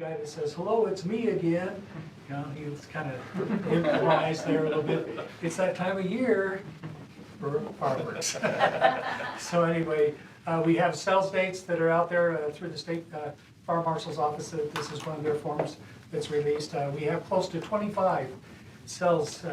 guy that says, "Hello, it's me again." You know, he was kind of improvised there a little bit. It's that time of year for fireworks. So anyway, we have sales dates that are out there through the state fire marshal's office. This is one of their forms that's released. We have close to 25 sales,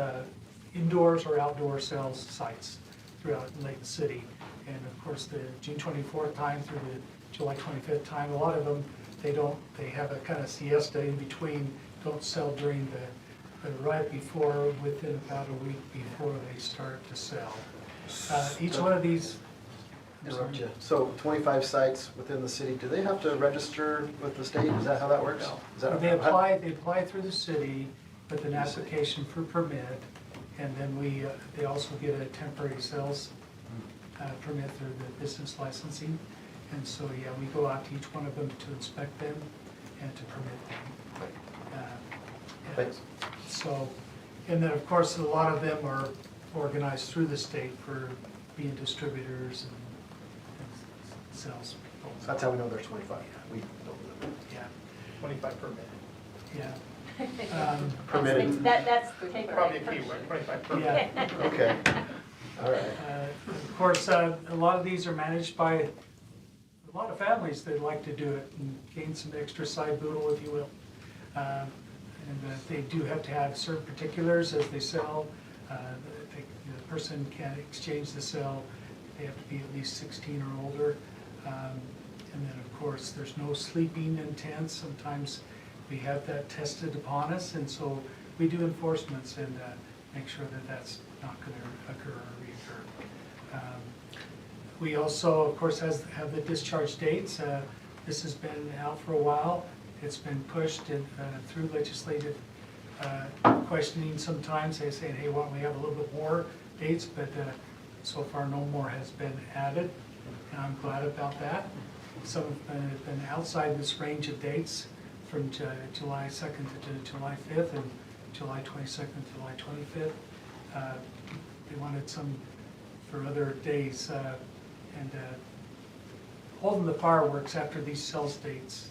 indoors or outdoor sales sites throughout Layton City. And of course, the June 24th time through the July 25th time, a lot of them, they have a kind of siesta in between, don't sell during the right before, within about a week before they start to sell. Each one of these. Interrupt you. So 25 sites within the city, do they have to register with the state? Is that how that works? Is that They apply through the city with an application for permit, and then they also get a temporary sales permit through the business licensing. And so, yeah, we go out to each one of them to inspect them and to permit them. Thanks. So, and then of course, a lot of them are organized through the state for being distributors and sales people. So that's how we know there's 25. We don't know. Yeah, 25 per minute. yeah. Permitted. That's the takeaway. Probably a key word, 25 per minute. Yeah. Okay. All right. Of course, a lot of these are managed by a lot of families that like to do it and gain some extra side boodle, if you will. And they do have to have certain particulars as they sell. The person can't exchange the sale. They have to be at least 16 or older. And then, of course, there's no sleeping in tents. Sometimes we have that tested upon us, and so we do enforcements and make sure that that's not going to occur or reoccur. We also, of course, have the discharge dates. This has been out for a while. It's been pushed through legislative questioning sometimes. They say, hey, why don't we have a little bit more dates? But so far, no more has been added, and I'm glad about that. Some have been outside this range of dates from July 2nd to July 5th and July 22nd to July 25th. They wanted some for other days, and holding the fireworks after these sales dates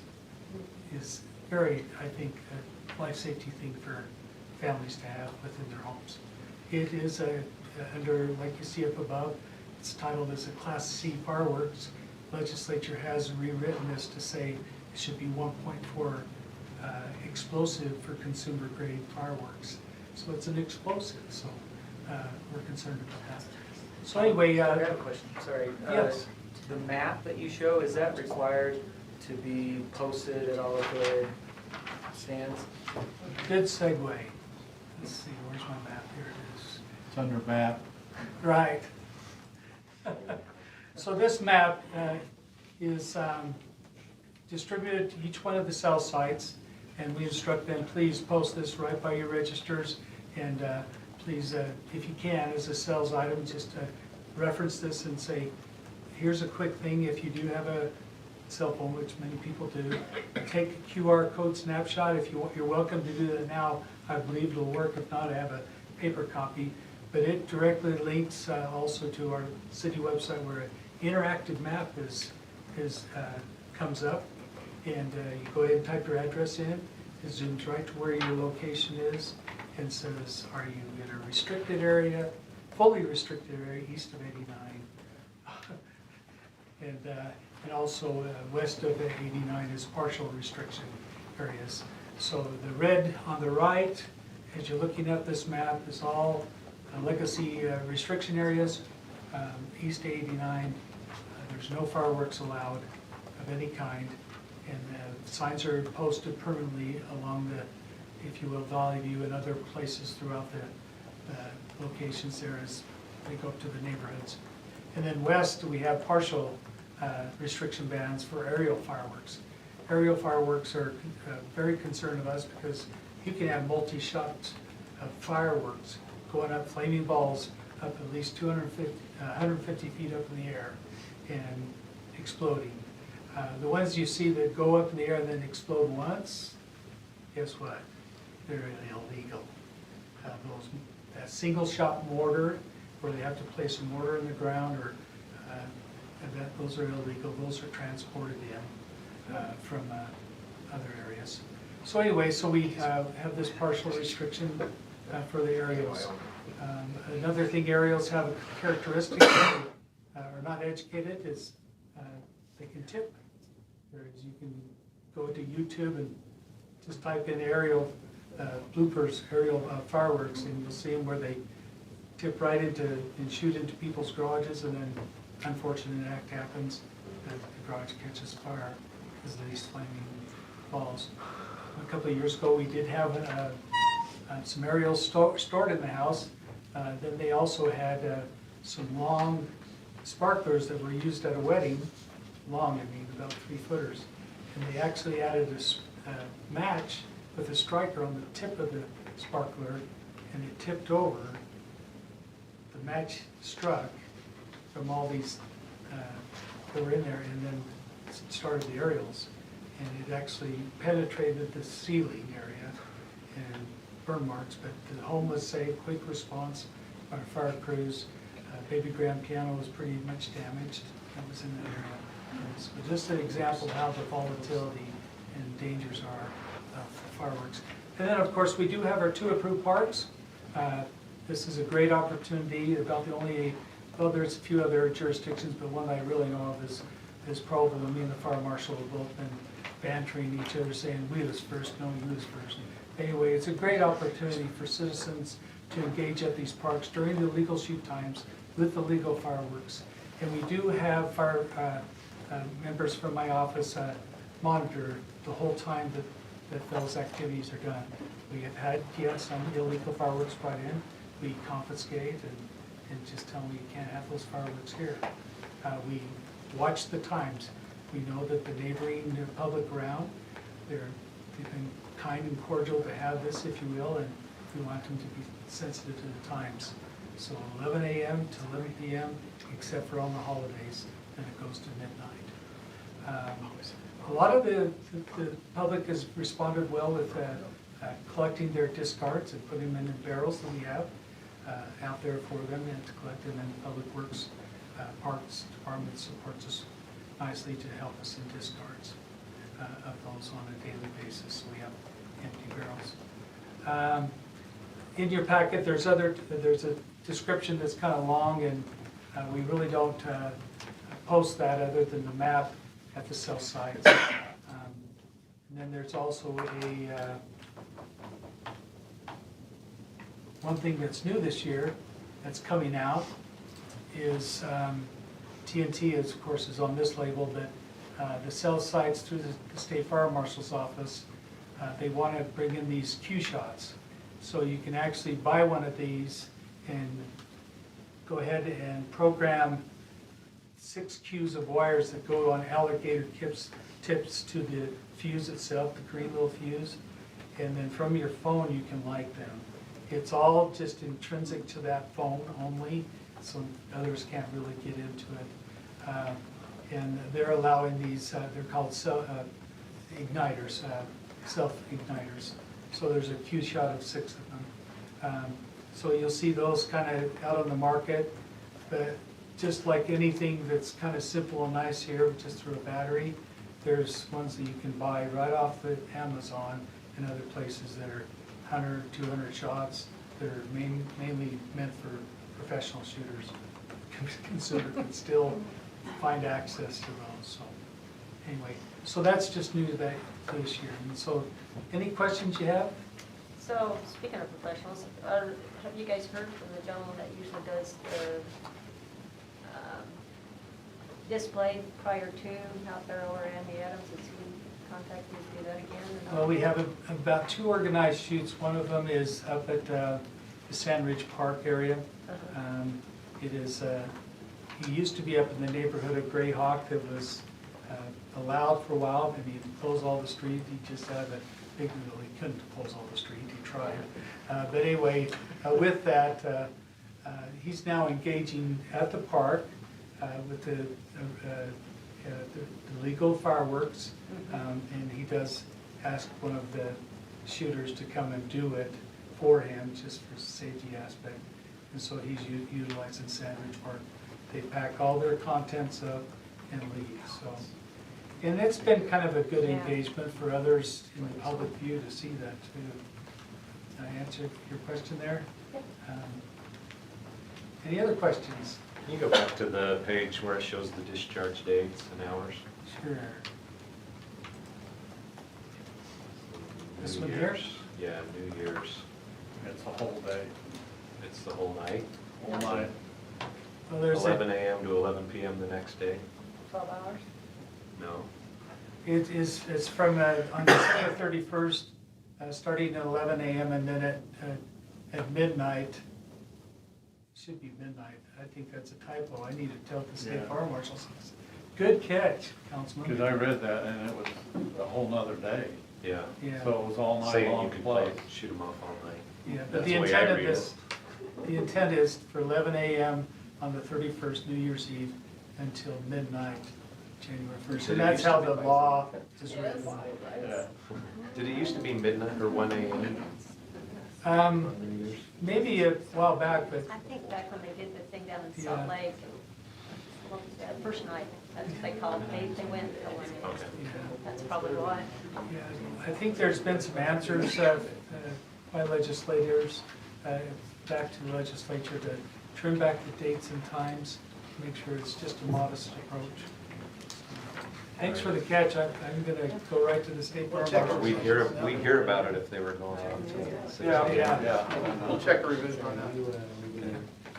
is very, I think, a life safety thing for families to have within their homes. It is under, like you see up above, it's titled as a Class C fireworks. Legislature has rewritten this to say it should be 1.4 explosive for consumer grade fireworks. So it's an explosive, so we're concerned about that. So anyway, I have a question, sorry. Yes. The map that you show, is that required to be posted at all of the stands? good segue. Let's see, where's my map? Here it is. It's under map. Right. So this map is distributed to each one of the cell sites, and we instruct them, please post this right by your registers, and please, if you can, as a sales item, just reference this and say, here's a quick thing, if you do have a cell phone, which many people do, take a QR code snapshot. If you want, you're welcome to do that now. I believe it'll work. If not, I have a paper copy. But it directly links also to our city website where an interactive map comes up, and you go ahead and type your address in. It zooms right to where your location is and says, are you in a restricted area, fully restricted area, east of 89, and also west of 89 is partial restriction areas. So the red on the right, as you're looking at this map, is all legacy restriction areas. East 89, there's no fireworks allowed of any kind, and signs are posted permanently along the, if you will, Valley View and other places throughout the locations there as they go up to the neighborhoods. And then west, we have partial restriction bans for aerial fireworks. Aerial fireworks are very concerned of us because you can have multi-shots of fireworks going up, flaming balls up at least 150 feet up in the air and exploding. The ones you see that go up in the air and then explode once, guess what? They're illegal. That single shot mortar, where they have to place a mortar in the ground, or those are illegal. Those are transported in from other areas. So anyway, so we have this partial restriction for the aerials. Another thing aerials have a characteristic that are not educated is they can tip. Whereas you can go to YouTube and just type in aerial bloopers, aerial fireworks, and you'll see them where they tip right into and shoot into people's garages, and then unfortunate act happens that the garage catches fire as these flaming balls. A couple of years ago, we did have some aerials stored in the house. Then they also had some long sparklers that were used at a wedding, long, I mean, about 3 footers. And they actually added a match with a striker on the tip of the sparkler, and it tipped over. The match struck from all these that were in there, and then started the aerials. And it actually penetrated the ceiling area and burn marks, but the home was safe, quick response by fire crews. Baby grand piano was pretty much damaged, that was in that area. And so just an example of how the volatility and dangers are of fireworks. And then, of course, we do have our 2 approved parks. This is a great opportunity, about the only, well, there's a few other jurisdictions, but one I really know of is Provo. Me and the fire marshal have both been bantering each other, saying, we was first, no, you was first. Anyway, it's a great opportunity for citizens to engage at these parks during the legal shoot times with the legal fireworks. And we do have fire members from my office monitor the whole time that those activities are done. We have had, yes, some illegal fireworks brought in. We confiscate and just tell them you can't have those fireworks here. We watch the times. We know that the neighboring public around, they've been kind and cordial to have this, if you will, and we want them to be sensitive to the times. So 11 a.m. to 11 p.m., except for on the holidays, then it goes to midnight. A lot of the public has responded well with collecting their discards and putting them in the barrels that we have out there for them and to collect them, and the Public Works Parks Department supports us nicely to help us in discards of those on a daily basis, so we have empty barrels. In your packet, there's a description that's kind of long, and we really don't post that other than the map at the cell sites. And then there's also one thing that's new this year that's coming out is TNT, is, of course, is on this label, but the cell sites through the State Fire Marshal's office, they want to bring in these Q shots. So you can actually buy one of these and go ahead and program 6 Qs of wires that go on alligator tips to the fuse itself, the green little fuse, and then from your phone you can light them. It's all just intrinsic to that phone only, so others can't really get into it. And they're allowing these, they're called igniters, self-igniters. So there's a Q shot of 6 of them. So you'll see those kind of out on the market, but just like anything that's kind of simple and nice here, just through a battery, there's ones that you can buy right off the Amazon and other places that are 100, 200 shots that are mainly meant for professional shooters. Consumer can still find access to those. So anyway, so that's just new to this year. And so, any questions you have? So, speaking of professionals, have you guys heard from the gentleman that usually does the display prior to out there over Andy Adams? Has he contacted you to do that again? Well, we have about 2 organized shoots. One of them is up at the Sand Ridge Park area. It is, he used to be up in the neighborhood of Greyhawk that was allowed for a while, and he closed all the street. He just had a big, well, he couldn't close all the street, he tried. But anyway, with that, he's now engaging at the park with the legal fireworks, and he does ask one of the shooters to come and do it for him, just for safety aspect. And so he's utilizing Sand Ridge Park. They pack all their contents up and leave. So And it's been kind of a good Yeah. engagement for others in the public view to see that too. Did I answer your question there? Yep. Any other questions? Can you go back to the page where it shows the discharge dates and hours? Sure. This New one here? Year's. Yeah, New Year's. It's a whole day, It's the whole night, whole night. Well, there's a- 11 a.m. to 11 p.m. the next day? 12 hours? No. It's from, on December 31st, starting at 11 a.m. and then at midnight. Should be midnight. I think that's a typo. I need to tell the state Yeah. fire marshal. Good catch, Because Councilman. I read that and it was a whole nother day. Yeah. Yeah, So it was all night Saying you long could plus. play, shoot them off all night. yeah, but That's the the way I intent of read this, the intent is for 11 a.m. on the 31st, New Year's Eve, until midnight, January 1st. Did And it that's used how to the be- law is written. Yeah. Did it used to be midnight or 1 a.m. Um, on New Year's? Maybe a while back, but I think back when they did the thing down in Yeah. Salt Lake, what was that, first night, that's what they called it, they went till one. Okay. yeah. That's probably why. Yeah, I think there's been some answers by legislators, back to the legislature to trim back the dates and times, make sure it's just a modest approach. Thanks for the catch. I'm gonna go right to the state bar. marshal. We'd hear about it if they were going out to 6 Yeah. p.m. Yeah. We'll check a revision on that.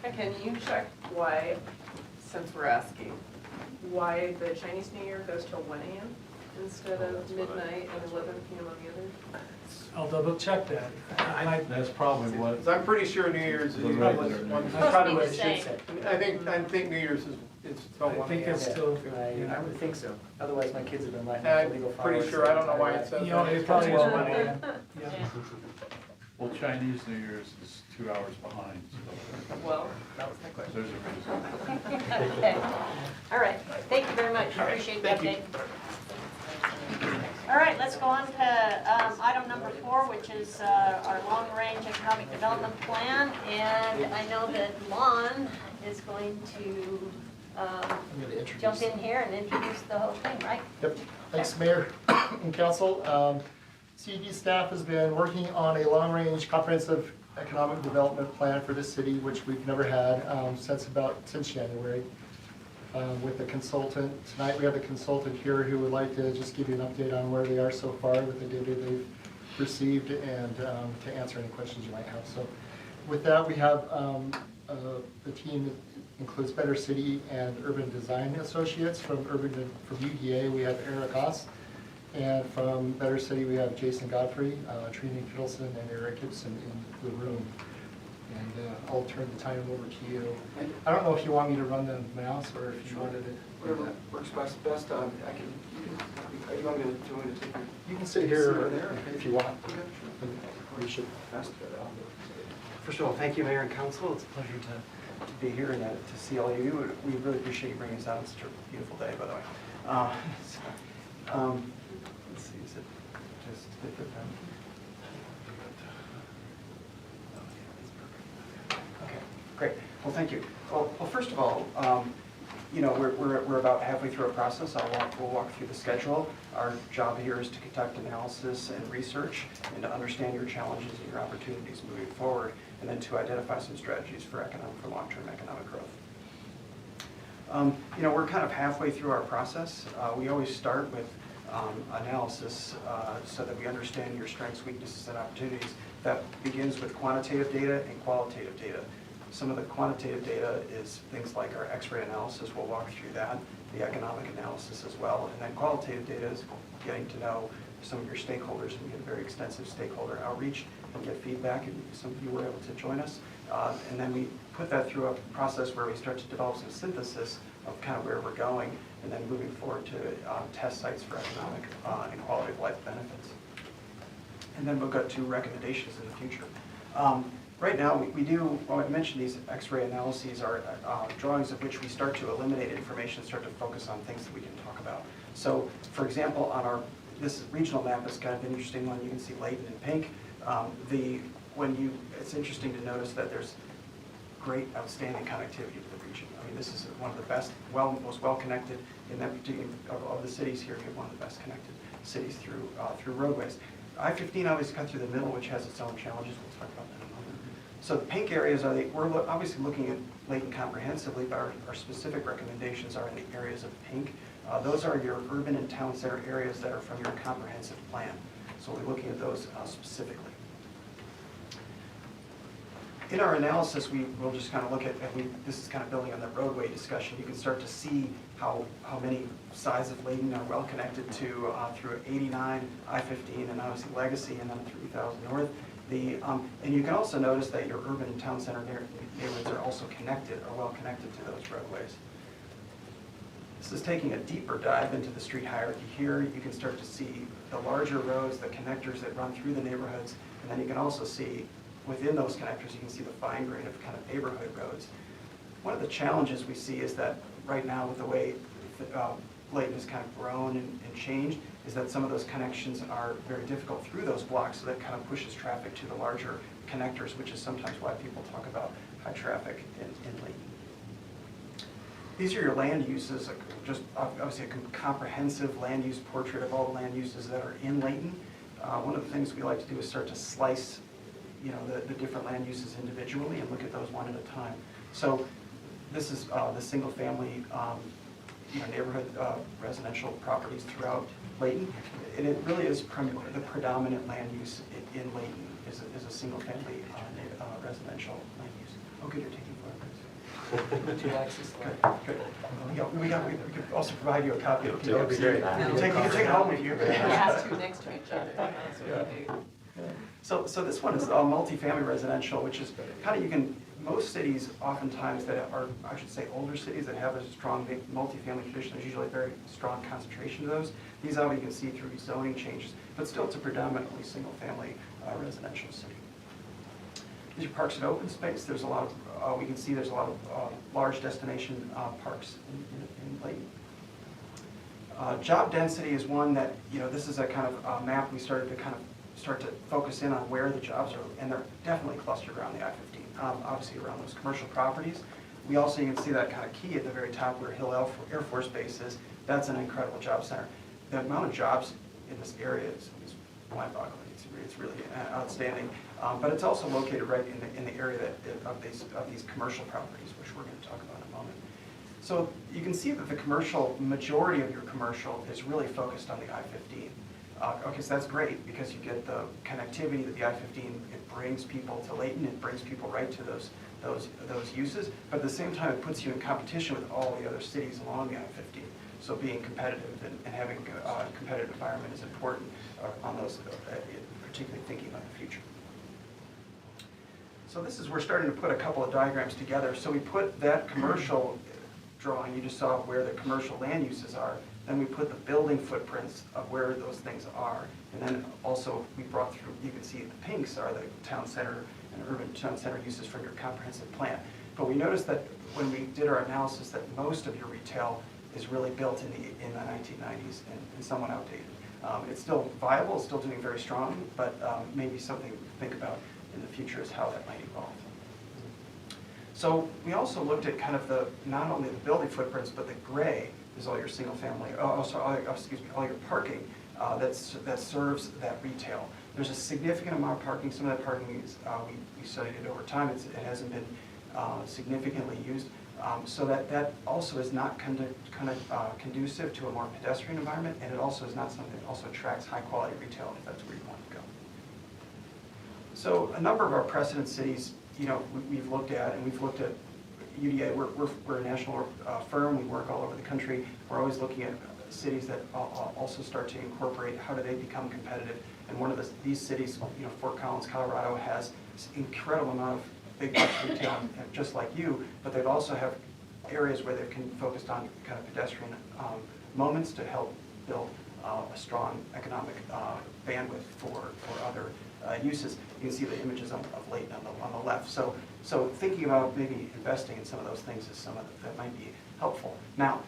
And can you check why, since we're asking, why the Chinese New Year goes till 1 a.m. instead of midnight and 11 p.m. on the other? I'll double check that. That's probably what, Because I'm pretty sure New Year's is The probably regular. one. That's probably what it Supposed to be should the say. I think New Year's is till I 1 think a.m. it's still, I would think so. Otherwise, my kids have been lighting up I'm illegal pretty fireworks. sure, I don't know why it their says you know, that. it probably is Well, 1 a.m. Yeah. Yeah. well, Chinese New Year's is 2 hours behind, so Well, that was my question. there's a reason. Okay. All right, thank you very much, appreciate the update. All right, let's go on to item number 4, which is our long-range economic development plan. And I know that Lon is going to I'm going to introduce. jump in here and introduce the whole thing, right? Yep, thanks, Mayor and Council. CED staff has been working on a long-range comprehensive economic development plan for this city, which we've never had since January. With the consultant. Tonight we have a consultant here who would like to just give you an update on where they are so far with the data they've received and to answer any questions you might have. So with that, we have the team that includes Better City and Urban Design Associates. From UDA, we have Eric Haas. And from Better City, we have Jason Godfrey, Trini Kittleson, and Eric Gibson in the room. And I'll turn the time over to you. I don't know if you want me to run the mouse or if you wanted to. Whatever works best, I can, you want me to take your? You can sit here or there if you want. Okay, sure. Or you should. First of all, thank you, Mayor and Council. It's a pleasure to be here and to see all of you. We really appreciate you bringing us out. It's such a beautiful day, by the way. Let's see, is it just hit the pen? Okay, great. Well, thank you. Well, first of all, you know, we're about halfway through our process. We'll walk through the schedule. Our job here is to conduct analysis and research and to understand your challenges and your opportunities moving forward, and then to identify some strategies for long-term economic growth. You know, we're kind of halfway through our process. We always start with analysis so that we understand your strengths, weaknesses, and opportunities. That begins with quantitative data and qualitative data. Some of the quantitative data is things like our X-ray analysis. We'll walk through that, the economic analysis as well. And then qualitative data is getting to know some of your stakeholders, and we had very extensive stakeholder outreach and get feedback, and some of you were able to join us. And then we put that through a process where we start to develop some synthesis of kind of where we're going, and then moving forward to test sites for economic and quality of life benefits. And then we'll go to recommendations in the future. Right now, we do, well, I mentioned these X-ray analyses are drawings of which we start to eliminate information, start to focus on things that we can talk about. So, for example, on this regional map is kind of an interesting one. You can see Layton in pink. It's interesting to notice that there's great, outstanding connectivity to the region. I mean, this is one of the best, most well-connected in that particular, of the cities here, we have one of the best connected cities through roadways. I-15 obviously cuts through the middle, which has its own challenges. We'll talk about that in a moment. So the pink areas are we're obviously looking at Layton comprehensively, but our specific recommendations are in the areas of pink. Those are your urban and town center areas that are from your comprehensive plan. So we're looking at those specifically. In our analysis, we'll just kind of look at, this is kind of building on the roadway discussion. You can start to see how many sides of Layton are well connected to through 89, I-15, and obviously Legacy, and then 3000 North. And you can also notice that your urban and town center neighborhoods are also connected, or well connected to those roadways. This is taking a deeper dive into the street hierarchy here. You can start to see the larger roads, the connectors that run through the neighborhoods, and then you can also see within those connectors, you can see the fine grain of kind of neighborhood roads. One of the challenges we see is that right now with the way Layton has kind of grown and changed, is that some of those connections are very difficult through those blocks, so that kind of pushes traffic to the larger connectors, which is sometimes why people talk about high traffic in Layton. These are your land uses, just obviously a comprehensive land use portrait of all the land uses that are in Layton. One of the things we like to do is start to slice the different land uses individually and look at those one at a time. So this is the single family neighborhood residential properties throughout Layton. And it really is the predominant land use in Layton is a single family residential land use. Oh, good, you're taking photographs. Would you like this slide? Good. Yeah, we could also provide you a copy of the That would be great. You can take it home with you. Has two next to each other. That's what we do. So this one is multifamily residential, which is kind of, most cities oftentimes that are, I should say, older cities that have a strong multifamily tradition, there's usually a very strong concentration of those. These you can see through zoning changes, but still it's a predominantly single family residential city. These are parks and open space. There's a lot of, we can see there's a lot of large destination parks in Layton. Job density is one that, this is a kind of map we started to start to focus in on where the jobs are, and they're definitely clustered around the I-15, obviously around those commercial properties. We also, you can see that kind of key at the very top where Hill Air Force Base is. That's an incredible job center. The amount of jobs in this area is mind-boggling. It's really outstanding. But it's also located right in the area of these commercial properties, which we're going to talk about in a moment. So you can see that the majority of your commercial is really focused on the I-15. Okay, so that's great because you get the connectivity that the I-15, it brings people to Layton, it brings people right to those uses, but at the same time it puts you in competition with all the other cities along the I-15. So being competitive and having a competitive environment is important on those, particularly thinking about the future. So this is, we're starting to put a couple of diagrams together. So we put that commercial drawing, you just saw where the commercial land uses are. Then we put the building footprints of where those things are. And then also we brought through, you can see the pinks are the town center and urban town center uses from your comprehensive plan. But we noticed that when we did our analysis that most of your retail is really built in the 1990s and somewhat outdated. It's still viable, it's still doing very strong, but maybe something to think about in the future is how that might evolve. So we also looked at kind of not only the building footprints, but the gray is all your single family, all your parking that serves that retail. There's a significant amount of parking. Some of that parking is, we studied it over time. It hasn't been significantly used. So that also is not conducive to a more pedestrian environment, and it also is not something that also attracts high quality retail if that's where you want to go. So a number of our precedent cities, we've looked at, and we've looked at UDA, we're a national firm, we work all over the country. We're always looking at cities that also start to incorporate how do they become competitive. And one of these cities, Fort Collins, Colorado, has an incredible amount of big box retail, just like you, but they also have areas where they can focus on kind of pedestrian moments to help build a strong economic bandwidth for other uses. You can see the images of Layton on the left. So thinking about maybe investing in some of those things is that might be helpful. Now,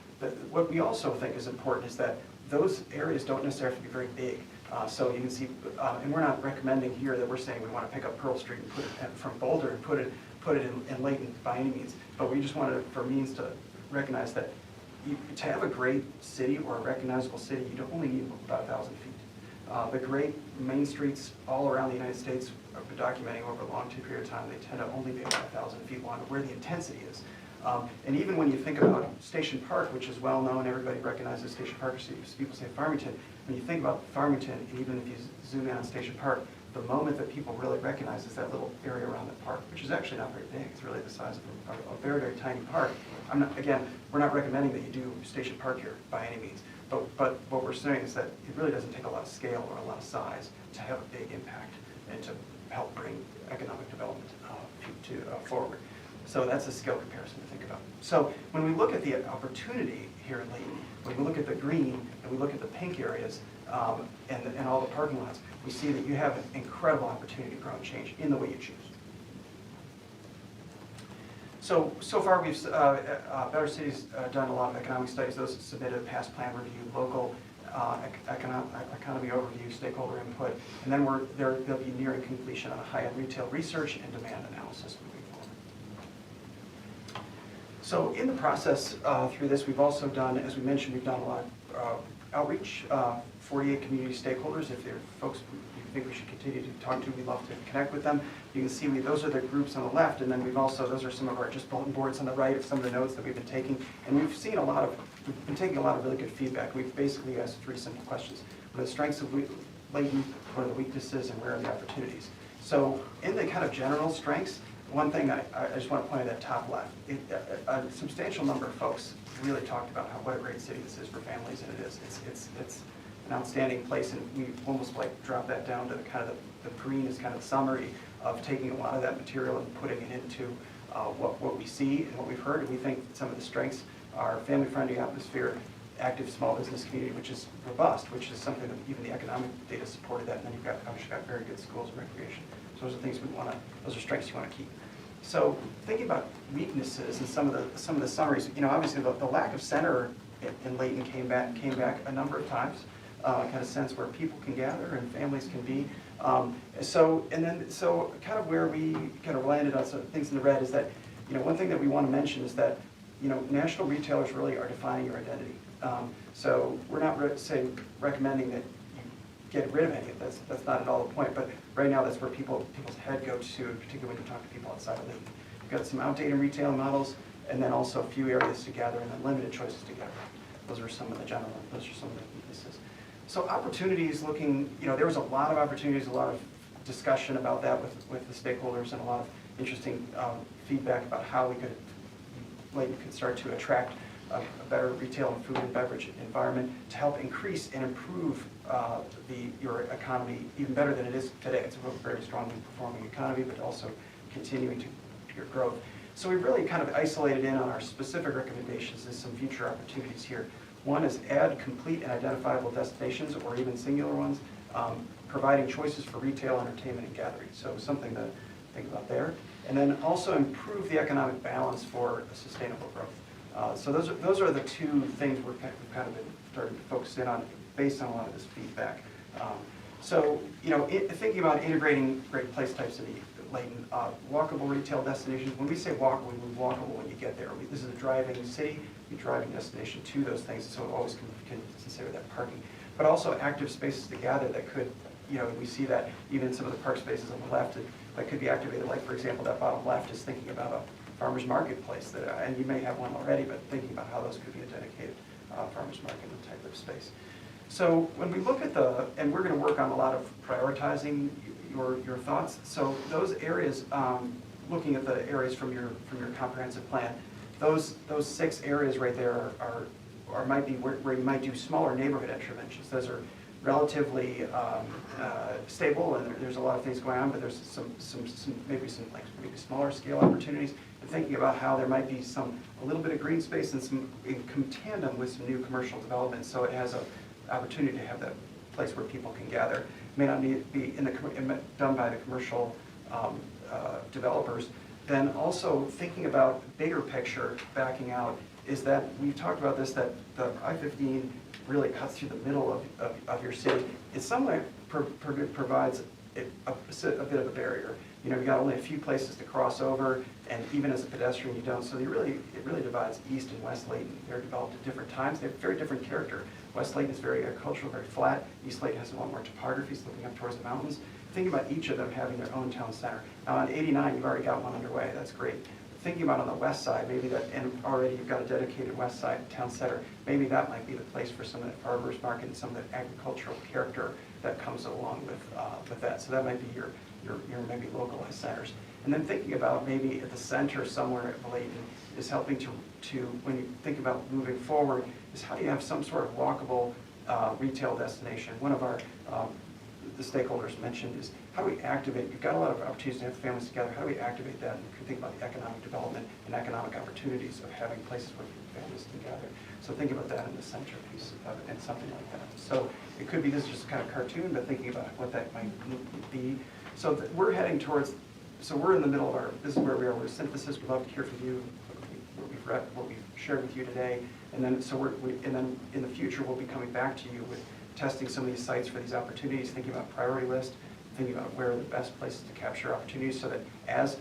what we also think is important is that those areas don't necessarily have to be very big. So you can see, and we're not recommending here that we're saying we want to pick up Pearl Street and put it from Boulder and put it in Layton by any means. But we just wanted for means to recognize that to have a great city or a recognizable city, you don't only need about 1,000 feet. The great main streets all around the United States, I've been documenting over a long period of time, they tend to only be about 1,000 feet long, where the intensity is. And even when you think about Station Park, which is well known, everybody recognizes Station Park, people say Farmington. When you think about Farmington, even if you zoom in on Station Park, the moment that people really recognize is that little area around the park, which is actually not very big. It's really the size of a very, very tiny park. Again, we're not recommending that you do Station Park here by any means. But what we're saying is that it really doesn't take a lot of scale or a lot of size to have a big impact and to help bring economic development forward. So that's a scale comparison to think about. So when we look at the opportunity here in Layton, when we look at the green and we look at the pink areas and all the parking lots, we see that you have an incredible opportunity to grow and change in the way you choose. So far we've, Better Cities done a lot of economic studies. Those submitted past plan review, local economy overview, stakeholder input, and then they'll be nearing completion on a high-end retail research and demand analysis moving forward. So in the process through this, we've also done, as we mentioned, we've done a lot of outreach, 48 community stakeholders. If there are folks you think we should continue to talk to, we'd love to connect with them. You can see those are the groups on the left, and then those are some of our just bulletin boards on the right of some of the notes that we've been taking. And we've been taking a lot of really good feedback. We've basically asked 3 simple questions. What are the strengths of Layton, what are the weaknesses, and where are the opportunities? So in the kind of general strengths, one thing I just want to point at that top left, a substantial number of folks really talked about what a great city this is for families, and it is. It's an outstanding place, and we almost drop that down to the green is kind of the summary of taking a lot of that material and putting it into what we see and what we've heard. And we think some of the strengths are family-friendly atmosphere, active small business community, which is robust, which is something that even the economic data supported that, and then you've obviously got very good schools and recreation. So those are things those are strengths you want to keep. So thinking about weaknesses and some of the summaries, obviously the lack of center in Layton came back a number of times, kind of sense where people can gather and families can be. So kind of where we kind of landed on some things in the red is that, one thing that we want to mention is that, national retailers really are defining your identity. So we're not recommending that you get rid of any of this. That's not at all the point. But right now, that's where people's head go to, particularly when you talk to people outside of Layton. You've got some outdated retail models, and then also a few areas to gather, and then limited choices to gather. Those are some of the some of the weaknesses. So opportunities looking, there was a lot of opportunities, a lot of discussion about that with the stakeholders, and a lot of interesting feedback about how Layton could start to attract a better retail and food and beverage environment to help increase and improve your economy even better than it is today. It's a very strongly performing economy, but also continuing to your growth. So we've really kind of isolated in on our specific recommendations and some future opportunities here. One is add complete and identifiable destinations, or even singular ones, providing choices for retail, entertainment, and gathering. So something to think about there. And then also improve the economic balance for sustainable growth. So those are the 2 things we've kind of been starting to focus in on based on a lot of this feedback. Thinking about integrating great place types in Layton, walkable retail destinations. When we say walkable, we mean walkable when you get there. This is a driving city, a driving destination to those things, so we always can consider that parking. But also active spaces to gather that could, we see that even in some of the park spaces on the left that could be activated. Like, for example, that bottom left is thinking about a farmer's marketplace, and you may have one already, but thinking about how those could be a dedicated farmer's market type of space. So when we look at and we're going to work on a lot of prioritizing your thoughts. So those areas, looking at the areas from your comprehensive plan, those 6 areas right there might be where you might do smaller neighborhood interventions. Those are relatively stable, and there's a lot of things going on, but there's maybe smaller scale opportunities. And thinking about how there might be a little bit of green space and some in tandem with some new commercial development, so it has an opportunity to have that place where people can gather. It may not need to be done by the commercial developers. Then also thinking about bigger picture, backing out, is that we've talked about this, that the I-15 really cuts through the middle of your city. it somewhat provides a bit of a barrier. You know, you got only a few places to cross over, and even as a pedestrian, you don't. So it really divides East and West Layton. They're developed at different times. They have very different character. West Layton is very agricultural, very flat. East Layton has a lot more topography, it's looking up towards the mountains. Thinking about each of them having their own town center. Now on 89, you've already got one underway. That's great. Thinking about on the west side, maybe that, and already you've got a dedicated west side town center, maybe that might be the place for some of that farmers market and some of that agricultural character that comes along with that. So that might be your maybe localized centers. And then thinking about maybe at the center somewhere at Layton is helping to when you think about moving forward, is how do you have some sort of walkable retail destination. One of our the stakeholders mentioned is how do we activate, you've got a lot of opportunities to have families together, how do we activate that and think about the economic development and economic opportunities of having places where families can gather. So think about that in the centerpiece of it and something like that. So it could be, this is just kind of cartoon, but thinking about what that might be. So we're heading towards, so we're in the middle of our, this is where we are, we're synthesis, we'd love to hear from you, what we've read, what we've shared with you today. And then, so and then in the future, we'll be coming back to you with testing some of these sites for these opportunities, thinking about priority list, thinking about where are the best places to capture opportunities so that as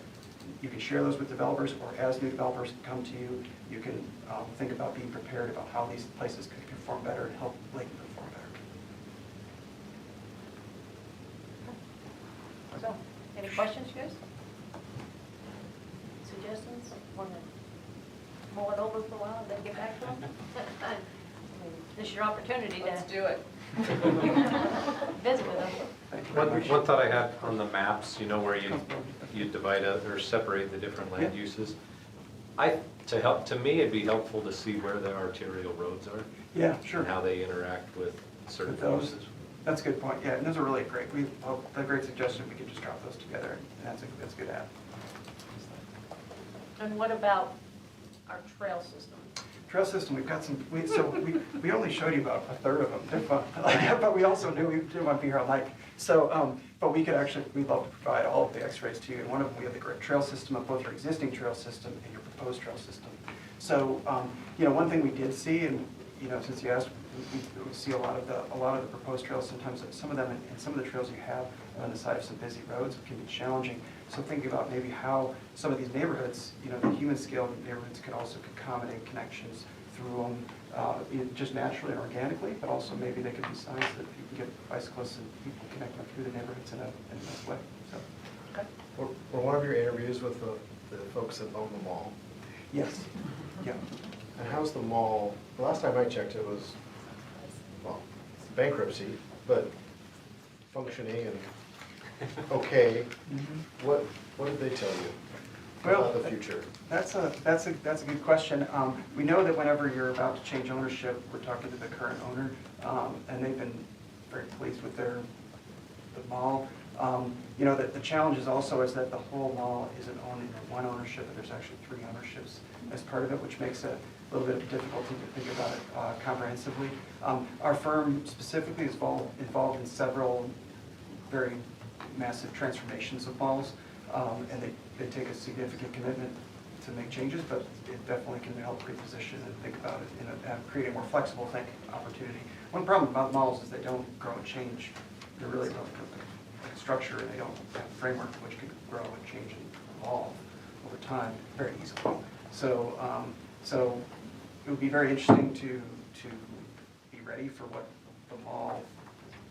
you can share those with developers or as new developers come to you, you can think about being prepared about how these places could perform better and help Layton perform better. So, any questions, guys? Suggestions? Want to mull it over for a while and then get back to them? I mean, this is your opportunity Let's to do it. visit with them. One thought I had on the maps, you know, where you divide up or separate the different land uses. To me, it'd be helpful to see where the arterial roads are. Yeah, sure. And how they interact with certain With those. uses. That's a good point, yeah, and those are really great. A great suggestion, we could just drop those together, and that's a good add. And what about our trail system? Trail system, we've got some, we only showed you about a third of them. They're fun. But we also knew we didn't want to be here all night. So, but we could actually, we'd love to provide all of the x-rays to you. And one of them, we have the great trail system of both your existing trail system and your proposed trail system. So, you know, one thing we did see, and you know, since you asked, we see a lot of the proposed trails. Sometimes some of them and some of the trails you have are on the side of some busy roads. It can be challenging. So thinking about maybe how some of these neighborhoods, you know, the human scale neighborhoods could also accommodate connections through them, just naturally and organically, but also maybe they could be signs that you can get bicyclists and people connecting through the neighborhoods in a nice way. So, okay. Were one of your interviews with the folks that own the mall? Yes. Yeah. And how's the mall, the last time I checked it was, well, bankruptcy, but functioning and okay. What did they tell you about the future? That's a good question. We know that whenever you're about to change ownership, we're talking to the current owner, and they've been very pleased with the mall. You know, the challenge is also is that the whole mall isn't owned in one ownership, but there's actually 3 ownerships as part of it, which makes it a little bit of a difficulty to think about it comprehensively. Our firm specifically is involved in several very massive transformations of malls, and they take a significant commitment to make changes, but it definitely can help reposition and think about it in creating a more flexible opportunity. One problem about malls is they don't grow and change. They're really like a structure, and they don't have a framework which can grow and change and evolve over time very easily. So it would be very interesting to be ready for what the mall,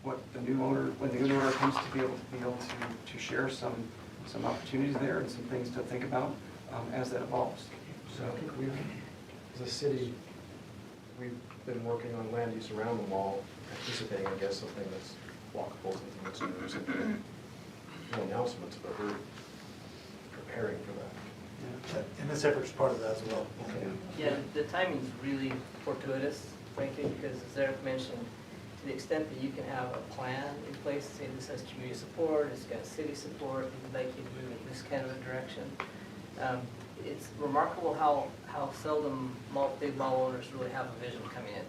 what the new owner, when the new owner comes to be able to share some opportunities there and some things to think about as that evolves. So As a city, we've been working on land use around the mall, anticipating, I guess, something that's walkable, something that's new, something, no announcements, but we're preparing for that. And this effort's part of that as well. Yeah, the timing's really fortuitous, frankly, because as Eric mentioned, to the extent that you can have a plan in place, say this has community support, it's got city support, we'd like you to move in this kind of a direction. It's remarkable how seldom big mall owners really have a vision coming in.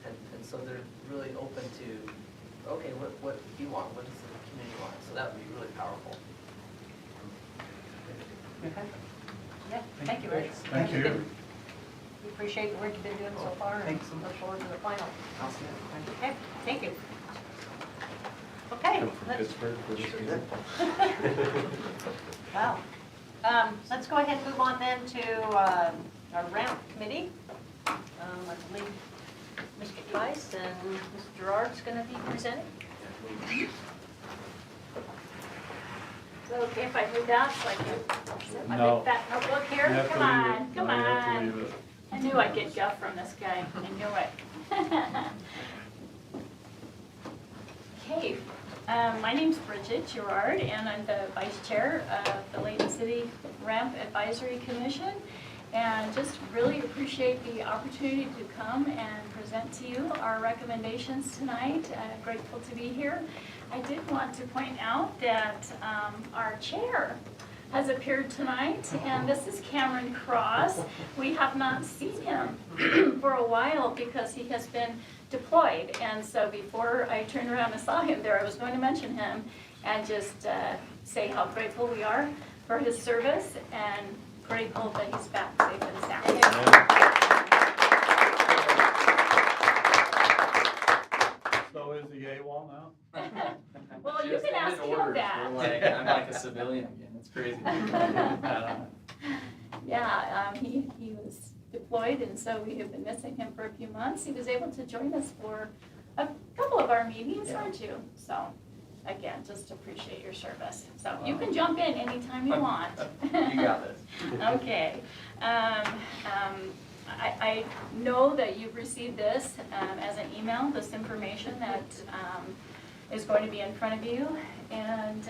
And so they're really open to, okay, what do you want? What does the community want? So that would be really powerful. Okay. Yeah, thank you, Rich. Thank you. We appreciate the work you've been doing so far, and Thanks so much. look forward to the final. Awesome. Okay, thank you. Come from let's, Pittsburgh for this meeting. wow. Let's go ahead and move on then to our ramp committee. I believe Mr. Tice and Mr. Gerard's going to be presenting. Is it okay if I do that so I can set my No. big fat notebook You here? have to Come leave on, it. come No, you have to on. leave it. I knew I'd get guff from this guy. I knew it. Okay, my name's Bridget Gerard, and I'm the vice chair of the Layton City Ramp Advisory Commission. And just really appreciate the opportunity to come and present to you our recommendations tonight. Grateful to be here. I did want to point out that our chair has appeared tonight, and this is Cameron Cross. We have not seen him for a while because he has been deployed, and so before I turned around and saw him there, I was going to mention him and just say how grateful we are for his service and grateful that he's back safe and sound. So is the AWOL now? Well, you can ask him that. I'm like a civilian again, it's crazy. Yeah, he was deployed, and so we have been missing him for a few months. He was able to join us for a couple of our meetings, aren't you? So, again, just appreciate your service. So you can jump in anytime you want. You got this. Okay. I know that you've received this as an email, this information that is going to be in front of you. And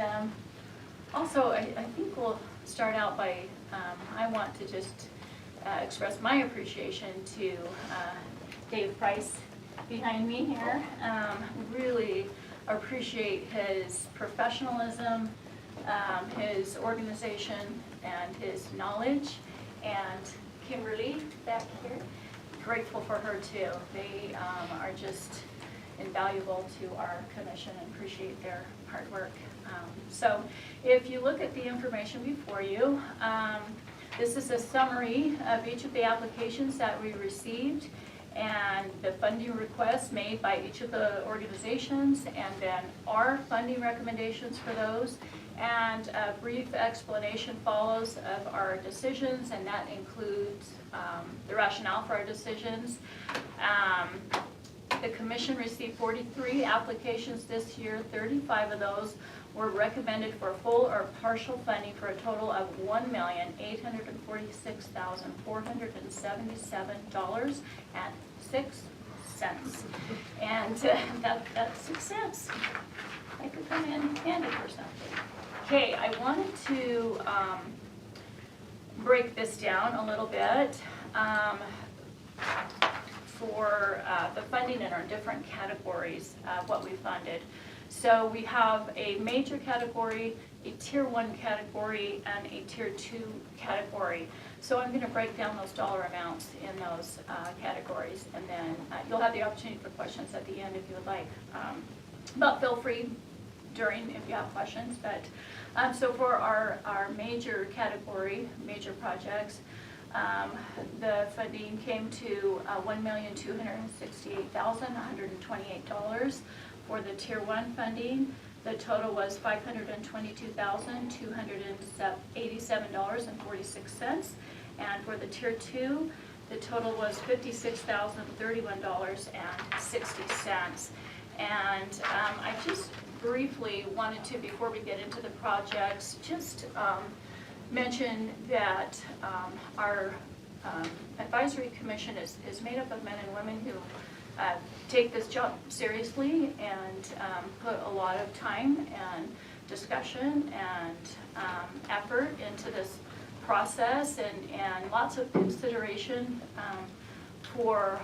also, I think we'll start out by, I want to just express my appreciation to Dave Price behind me here. Really appreciate his professionalism, his organization, and his knowledge. And Kimberly back here, grateful for her too. They are just invaluable to our commission and appreciate their hard work. So if you look at the information before you, this is a summary of each of the applications that we received and the funding requests made by each of the organizations, and then our funding recommendations for those. And a brief explanation follows of our decisions, and that includes the rationale for our decisions. The commission received 43 applications this year. 35 of those were recommended for full or partial funding for a total of $1,846,477.06. And that's 6 cents. That could come in handy for something. Okay, I wanted to break this down a little bit for the funding in our different categories of what we funded. So we have a major category, a tier 1 category, and a tier 2 category. So I'm going to break down those dollar amounts in those categories, and then you'll have the opportunity for questions at the end if you would like. But feel free during if you have questions. But so for our major category, major projects, the funding came to $1,268,128. For the tier 1 funding, the total was $522,287.46. And for the tier 2, the total was $56,031.60. And I just briefly wanted to, before we get into the projects, just mention that our advisory commission is made up of men and women who take this job seriously and put a lot of time and discussion and effort into this process, and lots of consideration for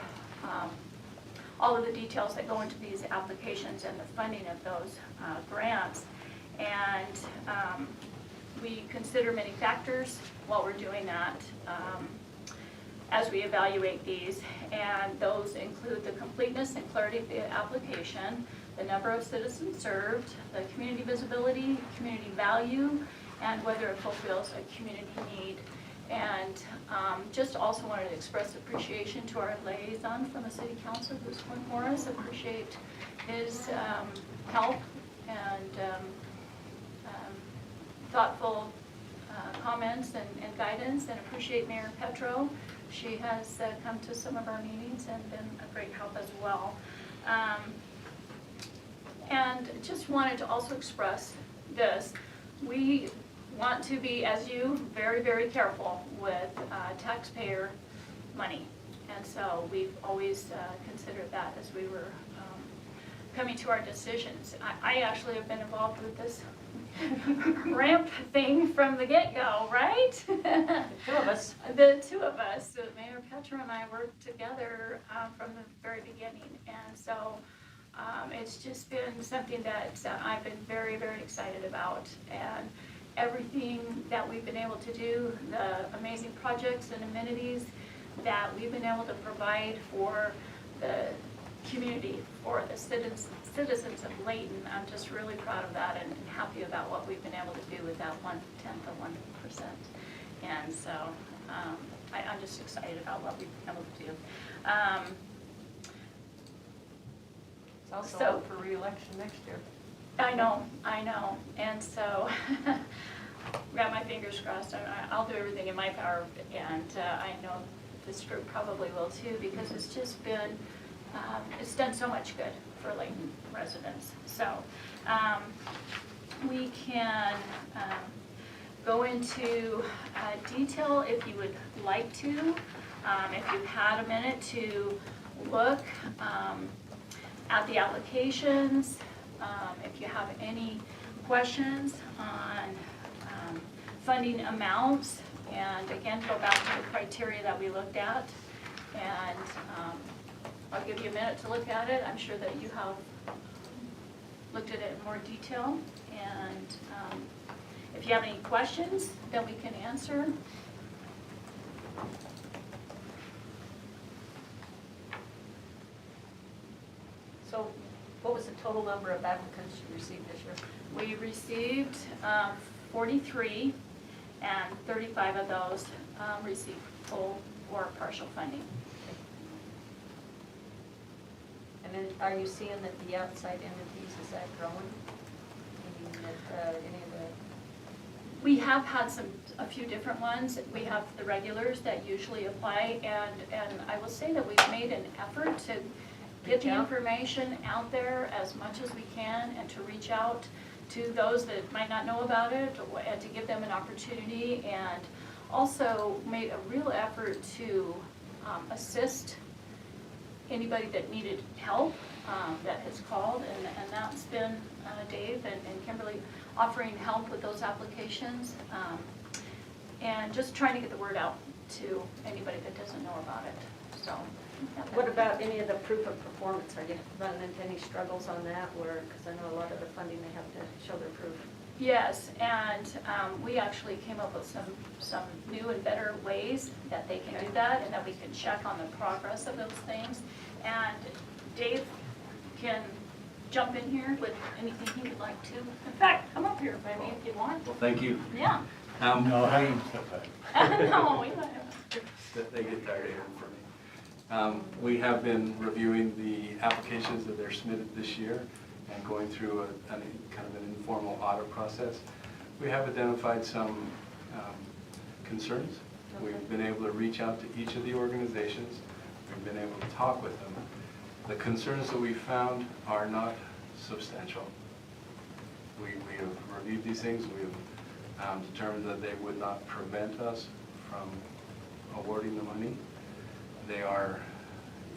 all of the details that go into these applications and the funding of those grants. And we consider many factors while we're doing that as we evaluate these, and those include the completeness and clarity of the application, the number of citizens served, the community visibility, community value, and whether it fulfills a community need. And just also wanted to express appreciation to our liaison from the City Council, Bruce Morris. Appreciate his help and thoughtful comments and guidance, and appreciate Mayor Petro. She has come to some of our meetings and been a great help as well. And just wanted to also express this. We want to be, as you, very, very careful with taxpayer money. And so we've always considered that as we were coming to our decisions. I actually have been involved with this ramp thing from the get-go, right? The two of us. The two of us, so Mayor Petra and I worked together from the very beginning. And so it's just been something that I've been very, very excited about. And everything that we've been able to do, the amazing projects and amenities that we've been able to provide for the community, for the citizens of Layton. I'm just really proud of that and happy about what we've been able to do with that 1/10 of 1%. And so I'm just excited about what we've been able to do. It's also So- up for re-election next year. I know. And so, got my fingers crossed. I'll do everything in my power, and I know this group probably will too, because it's just been, it's done so much good for Layton residents. So, we can go into detail if you would like to. If you've had a minute to look at the applications, if you have any questions on funding amounts, and again, go back to the criteria that we looked at, and I'll give you a minute to look at it. I'm sure that you have looked at it in more detail, and if you have any questions that we can answer. So what was the total number of applicants you received this year? We received 43, and 35 of those received full or partial funding. And then are you seeing that the outside entities, is that growing? I mean, that any of the, We have had a few different ones. We have the regulars that usually apply, and I will say that we've made an effort to get the Reach out. information out there as much as we can, and to reach out to those that might not know about it, and to give them an opportunity, and also made a real effort to assist anybody that needed help that has called, and that's been Dave and Kimberly offering help with those applications, and just trying to get the word out to anybody that doesn't know about it. So. what about any of the proof of performance? Are you running into any struggles on that, or, because I know a lot of the funding, they have to show their proof? Yes, and we actually came up with some new and better ways that they can do that, and that we can check on the progress of those things. And Dave can jump in here with anything he would like to. In fact, come up here, maybe, if you want. Well, thank you. Yeah. No, I ain't so bad. No, we let him. They get tired of hearing from me. We have been reviewing the applications that they're submitted this year and going through a kind of an informal audit process. We have identified some concerns. We've been able to reach out to each of the organizations. We've been able to talk with them. The concerns that we found are not substantial. We have reviewed these things. We have determined that they would not prevent us from awarding the money. They are,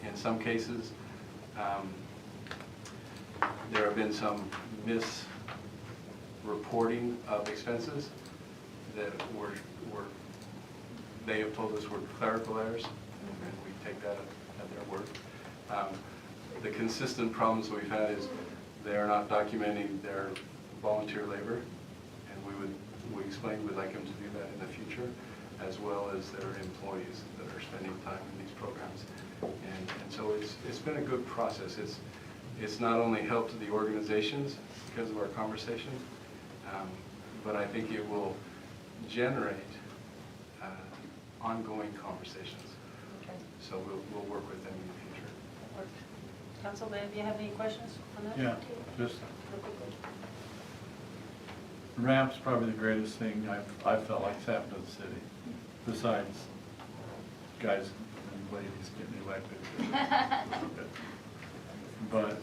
in some cases, there have been some misreporting of expenses that they have told us were clerical errors, and we take that at their word. The consistent problems we've had is they are not documenting their volunteer labor, and we explained we'd like them to do that in the future, as well as their employees that are spending time in these programs. And so it's been a good process. It's not only helped the organizations because of our conversation, but I think it will generate ongoing conversations. Okay. So we'll work with them in the future. Council, do you have any questions on that? Yeah, just, Real quickly. ramp's probably the greatest thing I felt like has happened to the city, besides guys and ladies getting elected. But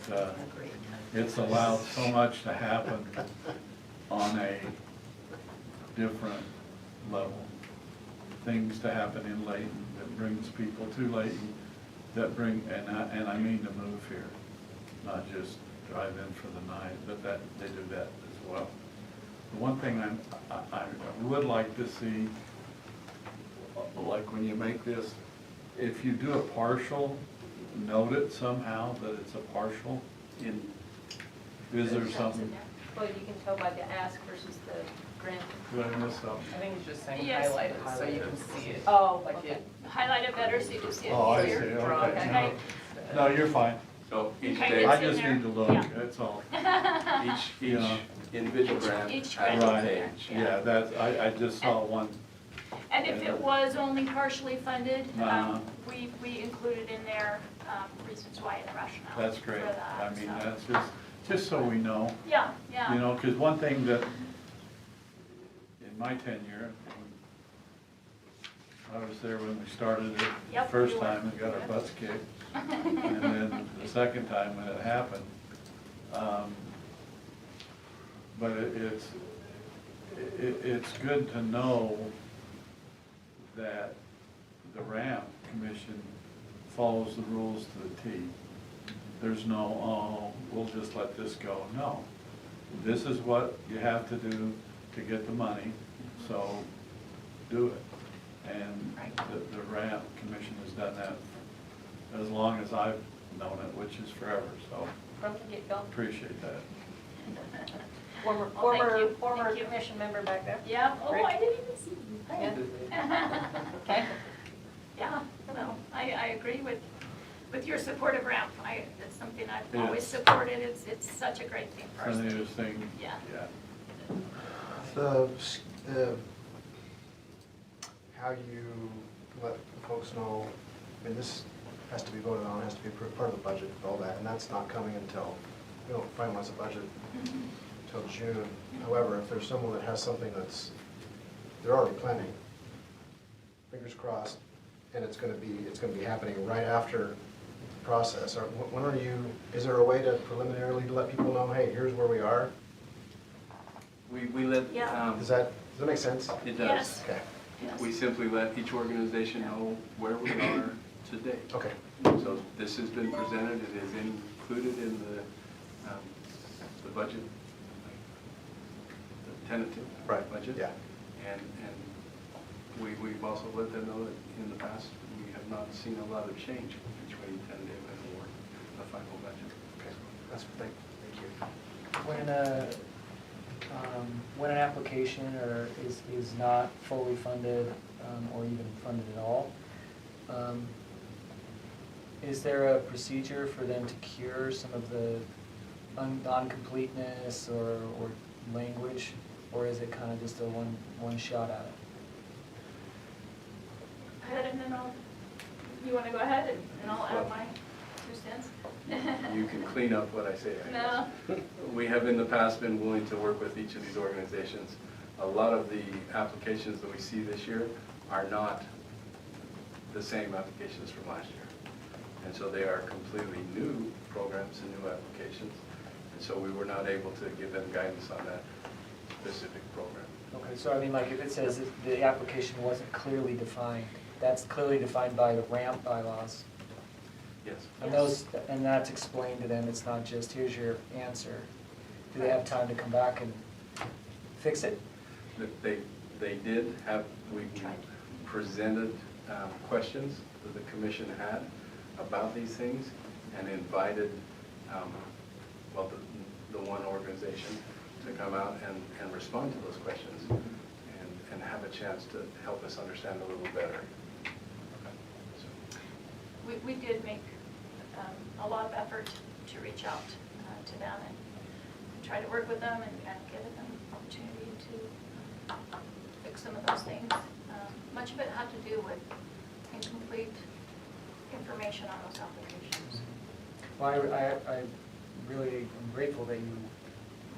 it's allowed so much to happen on a different level. Things to happen in Layton that brings people to Layton, that bring, and I mean to move here, not just drive in for the night, but that, they do that as well. The one thing I would like to see, like when you make this, if you do a partial, note it somehow that it's a partial in, is there something, Well, you can tell by the ask versus the grant. did I miss something? I think he's just saying Yes. highlight it so you can see it. Oh, Like okay. it. Highlight it better so you can see it Oh, I see, easier. okay. Okay. No, you're fine. So each Okay, day, it's I in just there. need to look, Yeah. that's all. each Yeah. individual grant Each has grant. a Right, page. yeah, that, I just saw one, And if it was only partially funded, Uh-huh. we included in there reasons why and rationale. that's great. for that, I mean, so. that's just so we know. Yeah, yeah. You know, because one thing that, in my tenure, I was there when we started it the Yep, first you were. time and got our butts kicked. And then the second time when it happened. But it's good to know that the ramp commission follows the rules to the T. There's no, oh, we'll just let this go. No. This is what you have to do to get the money, so do it. And the ramp commission has done that as long as I've known it, which is forever, so From the get-go. appreciate that. Former, Well, thank former, you. former Thank you. commission member back there. Yeah, oh, Great. I didn't even see you. Yeah. Okay. Yeah, no, I agree with your support of ramp. It's something I've It always is. supported. It's such a great thing for us. Funny to- this thing, Yeah. yeah. The, how you let folks know, I mean, this has to be voted on, has to be part of the budget, all that, and that's not coming until, we don't finalize the budget until June. However, if there's someone that has something that's, they're already planning, fingers crossed, and it's gonna be happening right after the process, when are you, is there a way to preliminarily to let people know, hey, here's where we are? We let, Yeah. Does that make sense? it does. Yes. Okay, Yes. We simply let each organization know where we are today. okay. So this has been presented, it is included in the budget, the tentative Right, budget. yeah. And we've also let them know that in the past, we have not seen a lot of change between tentative and or the final budget. Okay, thank you. When an application is not fully funded, or even funded at all, is there a procedure for them to cure some of the non-completeness or language, or is it kind of just a one shot at it? Ahead and then you want to go ahead and I'll add my 2 cents? You can clean up what I say, I No. guess. We have in the past been willing to work with each of these organizations. A lot of the applications that we see this year are not the same applications from last year. And so they are completely new programs and new applications. And so we were not able to give them guidance on that specific program. Okay, so I mean, like, if it says that the application wasn't clearly defined, that's clearly defined by the ramp bylaws. Yes. And those, and that's explained to them, it's not just, here's your answer. Do they have time to come back and fix it? They did have, we presented questions that the commission had about these things and invited, well, the one organization to come out and respond to those questions and have a chance to help us understand a little better. We did make a lot of effort to reach out to them and try to work with them and give them an opportunity to fix some of those things. Much of it had to do with incomplete information on those applications. Well, I really am grateful that you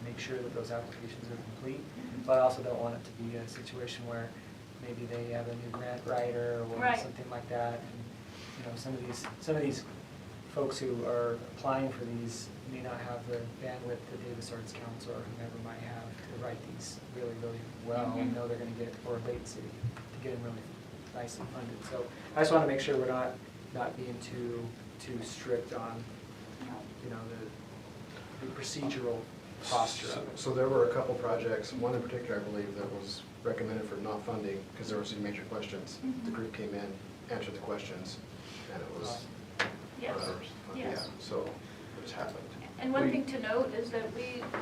make sure that those applications are complete, but I also don't want it to be a situation where maybe they have a new grant writer or Right. something like that. And, you know, some of these folks who are applying for these may not have the bandwidth that Davis Arts Council or whomever might have to write these really, really well and know they're gonna get, or Layton City, to get them really nicely funded. So I just wanna make sure we're not being too strict on, you know, the procedural posture of it. So there were a couple projects, one in particular, I believe, that was recommended for not funding because there were some major questions. The group came in, answered the questions, and it was. Yes, Yeah, yes. so it just happened. And one thing to note is that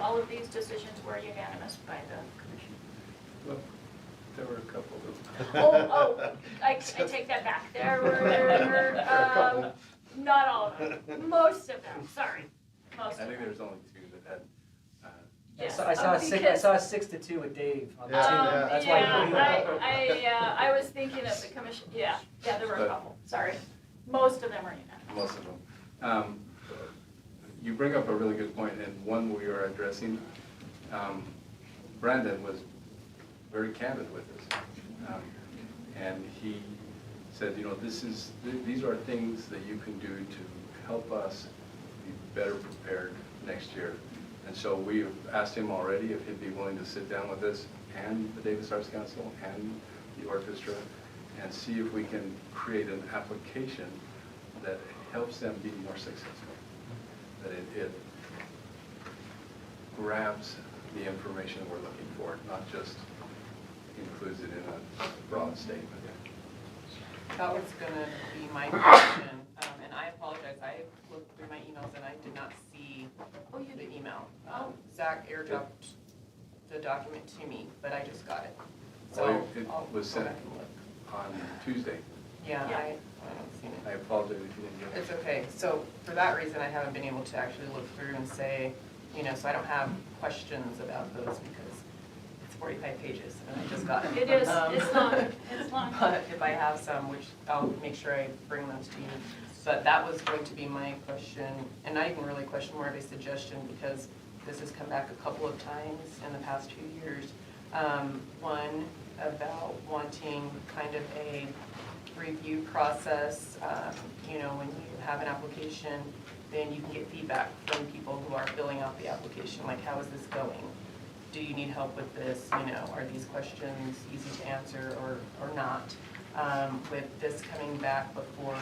all of these decisions were unanimous by the commission. Well, there were a couple of. Oh, I take that back. There were, not all of them, most of them, sorry, most of I them. think there's only two that had, Yes. I saw Because- a 6-2 with Dave on the Yeah. team. That's why. I was thinking of the commission, yeah, there were a couple, sorry. Most of them were unanimous. most of them. You bring up a really good point, and one we are addressing. Brandon was very candid with us. And he said, you know, these are things that you can do to help us be better prepared next year. And so we've asked him already if he'd be willing to sit down with us and the Davis Arts Council and the orchestra and see if we can create an application that helps them be more successful. That it grabs the information we're looking for, not just includes it in a broad statement. That was gonna be my question, and I apologize, I looked through my emails and I did not see the email. Zach airdropped the document to me, but I just got it. So Well, it I'll was go sent back and look. on Tuesday. Yeah, Yeah. I haven't seen I it. apologize if you didn't get it. It's okay, so for that reason, I haven't been able to actually look through and say, you know, so I don't have questions about those because it's 45 pages and I just got it. It is, it's long, it's long. But if I have some, which I'll make sure I bring those to you. But that was going to be my question, and not even really a question, more of a suggestion, because this has come back a couple of times in the past 2 years. One, about wanting kind of a review process. You know, when you have an application, then you can get feedback from people who are filling out the application, like, how is this going? Do you need help with this? You know, are these questions easy to answer or not? With this coming back before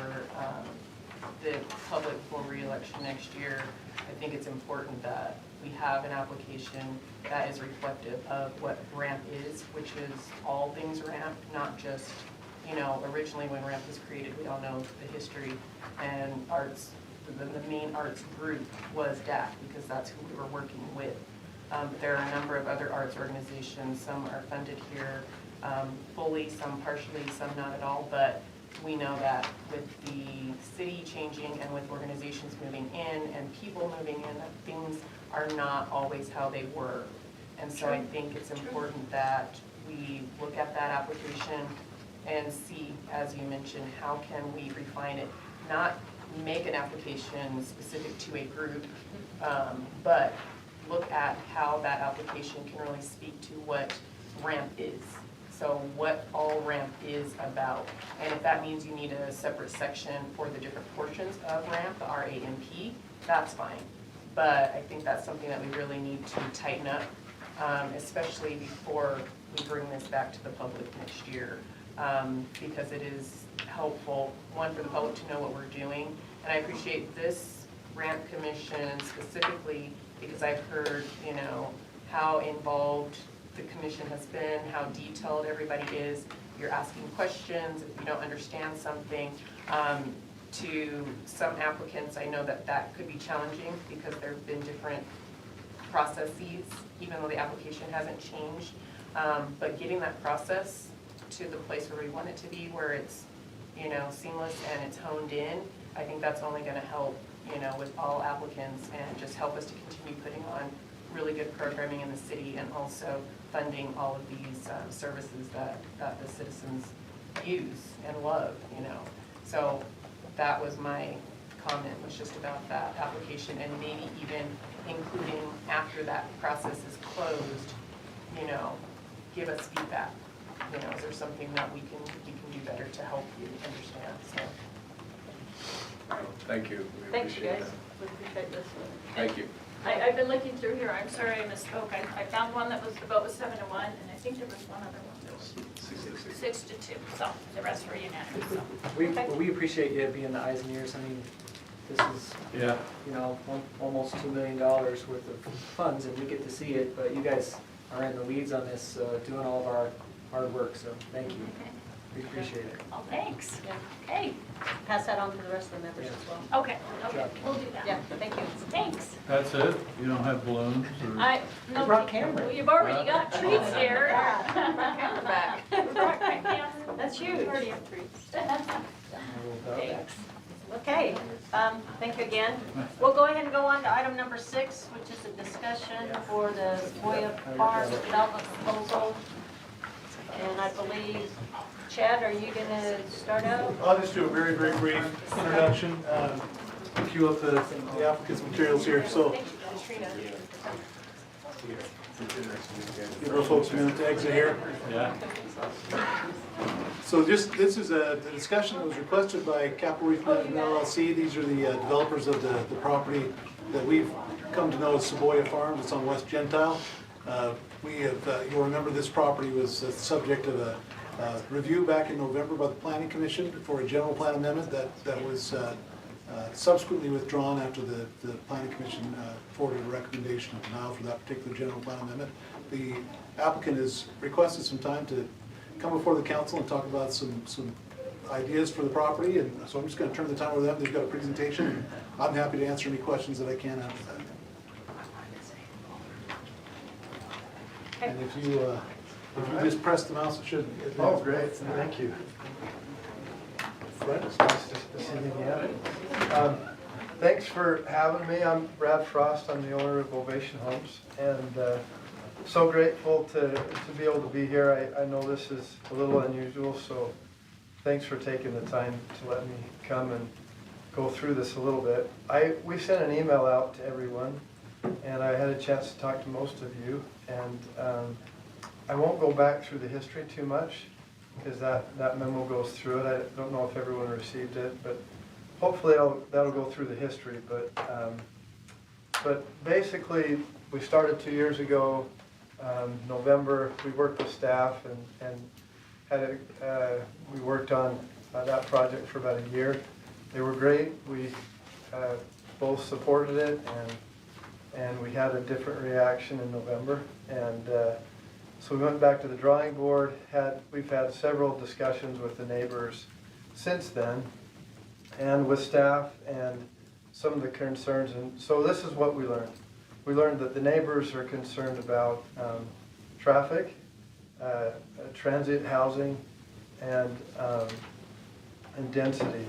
the public for re-election next year, I think it's important that we have an application that is reflective of what RAMP is, which is all things RAMP, not just, you know, originally when RAMP was created, we all know the history, and arts, the main arts group was DAC, because that's who we were working with. But there are a number of other arts organizations, some are funded here fully, some partially, some not at all, but we know that with the city changing and with organizations moving in and people moving in, that things are not always how they were. And so I think it's important that we look at that application and see, as you mentioned, how can we refine it? Not make an application specific to a group, but look at how that application can really speak to what RAMP is. So what all RAMP is about. And if that means you need a separate section for the different portions of RAMP, the RAMP, that's fine. But I think that's something that we really need to tighten up, especially before we bring this back to the public next year. Because it is helpful, one, for the public to know what we're doing. And I appreciate this RAMP commission specifically because I've heard, you know, how involved the commission has been, how detailed everybody is. You're asking questions if you don't understand something. To some applicants, I know that that could be challenging because there have been different processes, even though the application hasn't changed. But getting that process to the place where we want it to be, where it's, you know, seamless and it's honed in, I think that's only going to help, you know, with all applicants and just help us to continue putting on really good programming in the city and also funding all of these services that the citizens use and love, you know. So that was my comment was just about that application and maybe even including after that process is closed, you know, give us feedback. You know, is there something that we can do better to help you understand, so. Thank you. We Thanks, you appreciate guys. that. We appreciate this. Thank you. I've been looking through here, I'm sorry I misspoke. I found one that was, the vote was 7-1, and I think there was one other one that was 6-2. So the rest were unanimous, so. We appreciate you being the eyes and ears. I mean, this is, Yeah. you know, almost $2 million worth of funds, and we get to see it, but you guys are in the weeds on this, doing all of our hard work, so thank you. We appreciate it. Oh, thanks. Yeah. Okay, Pass that on to the rest of the members as well. okay, we'll do that. Yeah, thank you. Thanks. That's it? You don't have balloons or? No, brought camera. You've already got treats here. Camera back. That's huge. Already have treats. Thanks. Okay, thank you again. We'll go ahead and go on to item number 6, which is a discussion for the Sequoia Farm development proposal. And I believe, Chad, are you going to start out? I'll just do a very, very brief introduction, queue up the applicant's materials here. So give our folks a minute to exit here. Yeah. So this is the discussion that was requested by Capital Reef Management LLC. These are the developers of the property that we've come to know as Sequoia Farms. It's on West Gentile. We have, you'll remember this property was the subject of a review back in November by the Planning Commission for a general plan amendment that was subsequently withdrawn after the Planning Commission forwarded a recommendation of denial for that particular general plan amendment. The applicant has requested some time to come before the council and talk about some ideas for the property, and so I'm just going to turn the time over to them. They've got a presentation. I'm happy to answer any questions that I can after that. And if you just press the mouse, it should. Oh, great, thank you. It's nice to see you again. Thanks for having me. I'm Brad Frost. I'm the owner of Ovation Homes, and so grateful to be able to be here. I know this is a little unusual, so thanks for taking the time to let me come and go through this a little bit. We sent an email out to everyone, and I had a chance to talk to most of you, and I won't go back through the history too much because that memo goes through it. I don't know if everyone received it, but hopefully that'll go through the history. But basically, we started 2 years ago, November. We worked with staff and we worked on that project for about a year. They were great. We both supported it, and we had a different reaction in November. And so we went back to the drawing board. We've had several discussions with the neighbors since then, and with staff and some of the concerns. And so this is what we learned. We learned that the neighbors are concerned about traffic, transit housing, and density.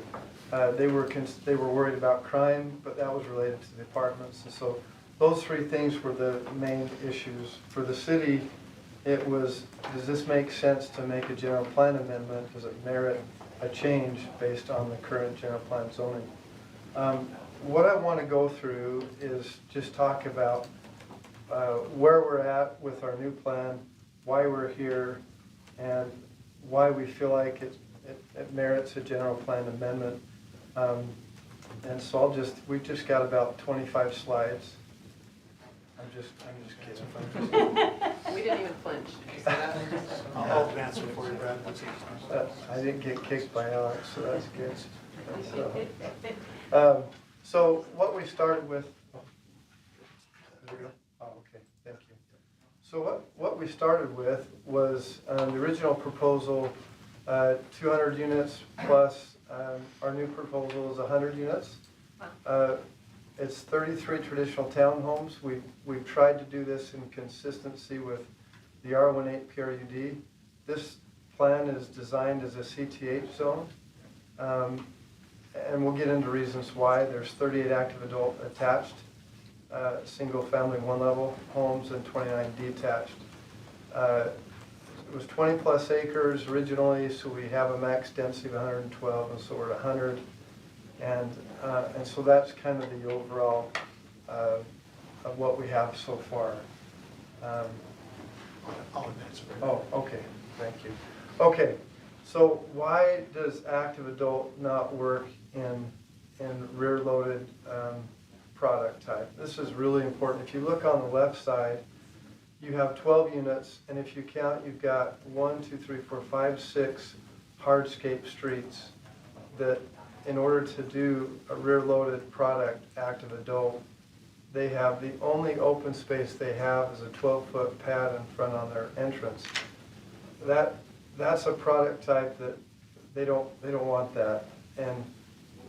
They were worried about crime, but that was related to the apartments. And so those three things were the main issues. For the city, it was, does this make sense to make a general plan amendment? Does it merit a change based on the current general plan zoning? What I want to go through is just talk about where we're at with our new plan, why we're here, and why we feel like it merits a general plan amendment. And so we just got about 25 slides. I'm just kidding. We didn't even flinch. Did you say that? I'll advance it for you, Brad. I didn't get kicked by Alex, so that's good. So what we started with, okay, thank you. So what we started with was the original proposal, 200 units plus our new proposal is 100 units. It's 33 traditional townhomes. We've tried to do this in consistency with the R18 PRUD. This plan is designed as a CTH zone. And we'll get into reasons why. There's 38 active adult attached, single family one level homes, and 29 detached. It was 20 plus acres originally, so we have a max density of 112, and so we're at 100. And so that's kind of the overall of what we have so far. I'll advance it. Oh, okay, thank you. Okay, so why does active adult not work in rear-loaded product type? This is really important. If you look on the left side, you have 12 units, and if you count, you've got 1, 2, 3, 4, 5, 6 hardscape streets that in order to do a rear-loaded product active adult, they have the only open space they have is a 12-foot pad in front on their entrance. That's a product type that they don't want that. And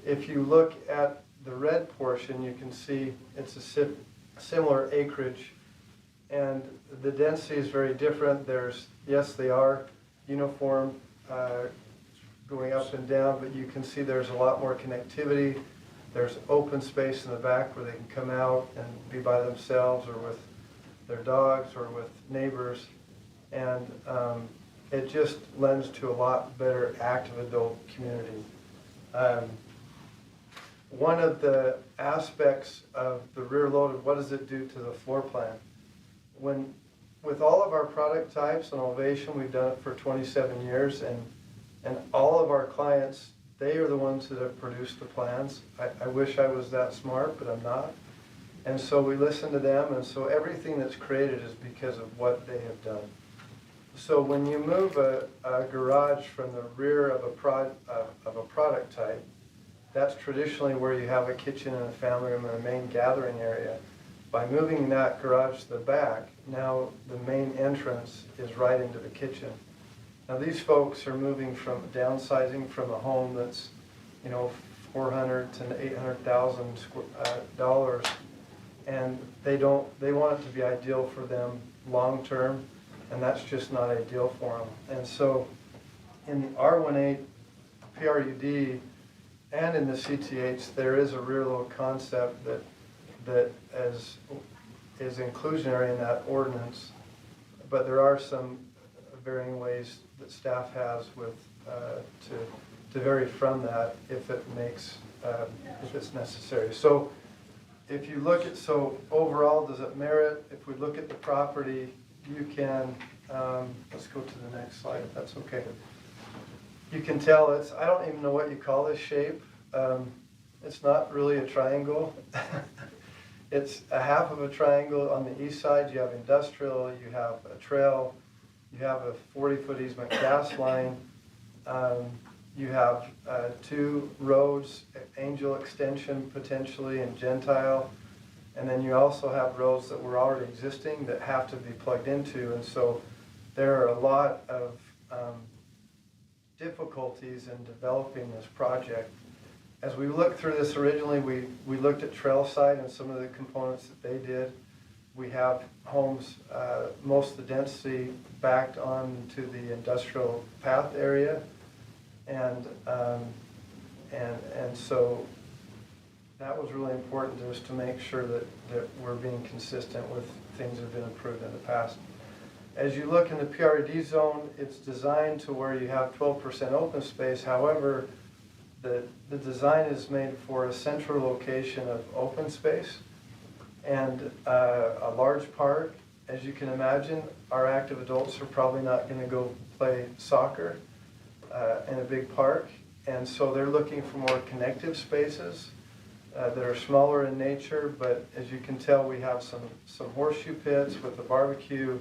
if you look at the red portion, you can see it's a similar acreage, and the density is very different. Yes, they are uniform, going up and down, but you can see there's a lot more connectivity. There's open space in the back where they can come out and be by themselves or with their dogs or with neighbors. And it just lends to a lot better active adult community. One of the aspects of the rear loaded, what does it do to the floor plan? With all of our product types and Ovation, we've done it for 27 years, and all of our clients, they are the ones that have produced the plans. I wish I was that smart, but I'm not. And so we listen to them, and so everything that's created is because of what they have done. So when you move a garage from the rear of a product type, that's traditionally where you have a kitchen and a family room and a main gathering area. By moving that garage to the back, now the main entrance is right into the kitchen. Now these folks are moving from downsizing from a home that's, $400,000 to $800,000, and they want it to be ideal for them long term, and that's just not ideal for them. And so, in the R18 PRUD and in the CTH, there is a rear load concept that is inclusionary in that ordinance, but there are some varying ways that staff has with to vary from that if it's necessary. So if you look at, overall, does it merit? If we look at the property, you can, let's go to the next slide if that's okay. You can tell I don't even know what you call this shape. It's not really a triangle. It's a half of a triangle. On the east side, you have industrial, you have a trail, you have a 40-foot easement gas line, you have 2 roads, Angel Extension potentially and Gentile, and then you also have roads that were already existing that have to be plugged into, and so there are a lot of difficulties in developing this project. As we looked through this originally, we looked at trail side and some of the components that they did. We have homes, most of the density backed onto the industrial path area, and so that was really important to us to make sure that we're being consistent with things that have been approved in the past. As you look in the PRD zone, it's designed to where you have 12% open space. However, the design is made for a central location of open space and a large park. As you can imagine, our active adults are probably not going to go play soccer in a big park, and so they're looking for more connective spaces that are smaller in nature, but as you can tell, we have some horseshoe pits with a barbecue.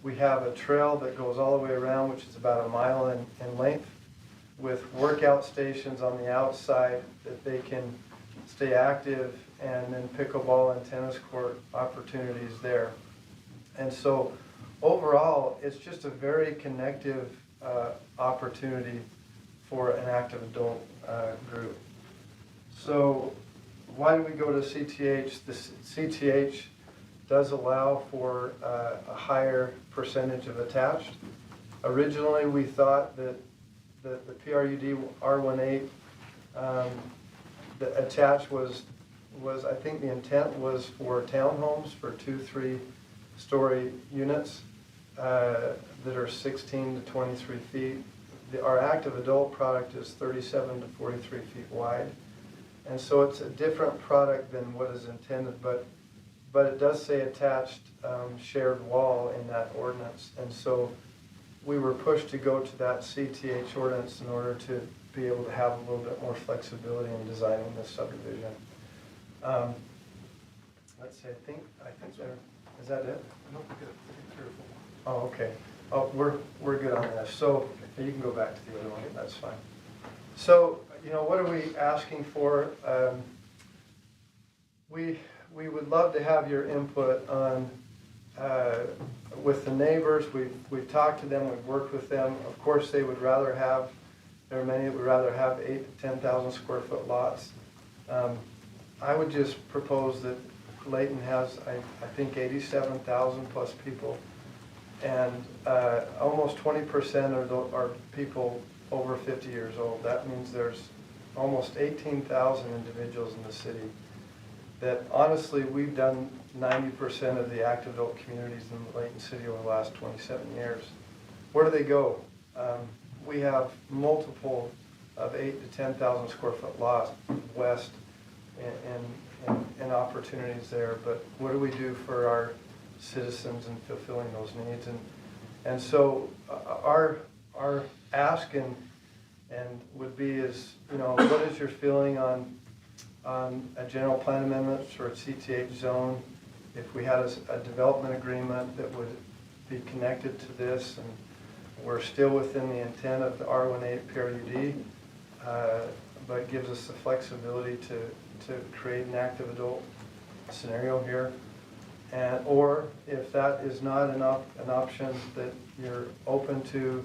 We have a trail that goes all the way around, which is about 1 mile in length, with workout stations on the outside that they can stay active, and then pickleball and tennis court opportunities there. And so overall, it's just a very connective opportunity for an active adult group. So why do we go to CTH? The CTH does allow for a higher percentage of attached. Originally, we thought that the PRUD R18, the attached was I think the intent was for townhomes for 2-3 story units that are 16 to 23 feet. Our active adult product is 37 to 43 feet wide. And so it's a different product than what is intended, but it does say attached shared wall in that ordinance. And so we were pushed to go to that CTH ordinance in order to be able to have a little bit more flexibility in designing this subdivision. Let's see, I think there, is that it? No, we got 3 or 4. Oh, okay. Oh, we're good on this. So you can go back to the other one, that's fine. So, what are we asking for? We would love to have your input on, with the neighbors. We've talked to them, we've worked with them. Of course, they would rather have, there are many that would rather have 8,000 to 10,000 square foot lots. I would just propose that Layton has, I think, 87,000 plus people. And almost 20% are people over 50 years old. That means there's almost 18,000 individuals in the city that honestly we've done 90% of the active adult communities in Layton City over the last 27 years. Where do they go? We have multiple of 8,000 to 10,000 square foot lots west and opportunities there, but what do we do for our citizens in fulfilling those needs? And so our ask and would be is, what is your feeling on a general plan amendment or a CTH zone? If we had a development agreement that would be connected to this, and we're still within the intent of the R18 PRUD, but gives us the flexibility to create an active adult scenario here. Or if that is not an option that you're open to,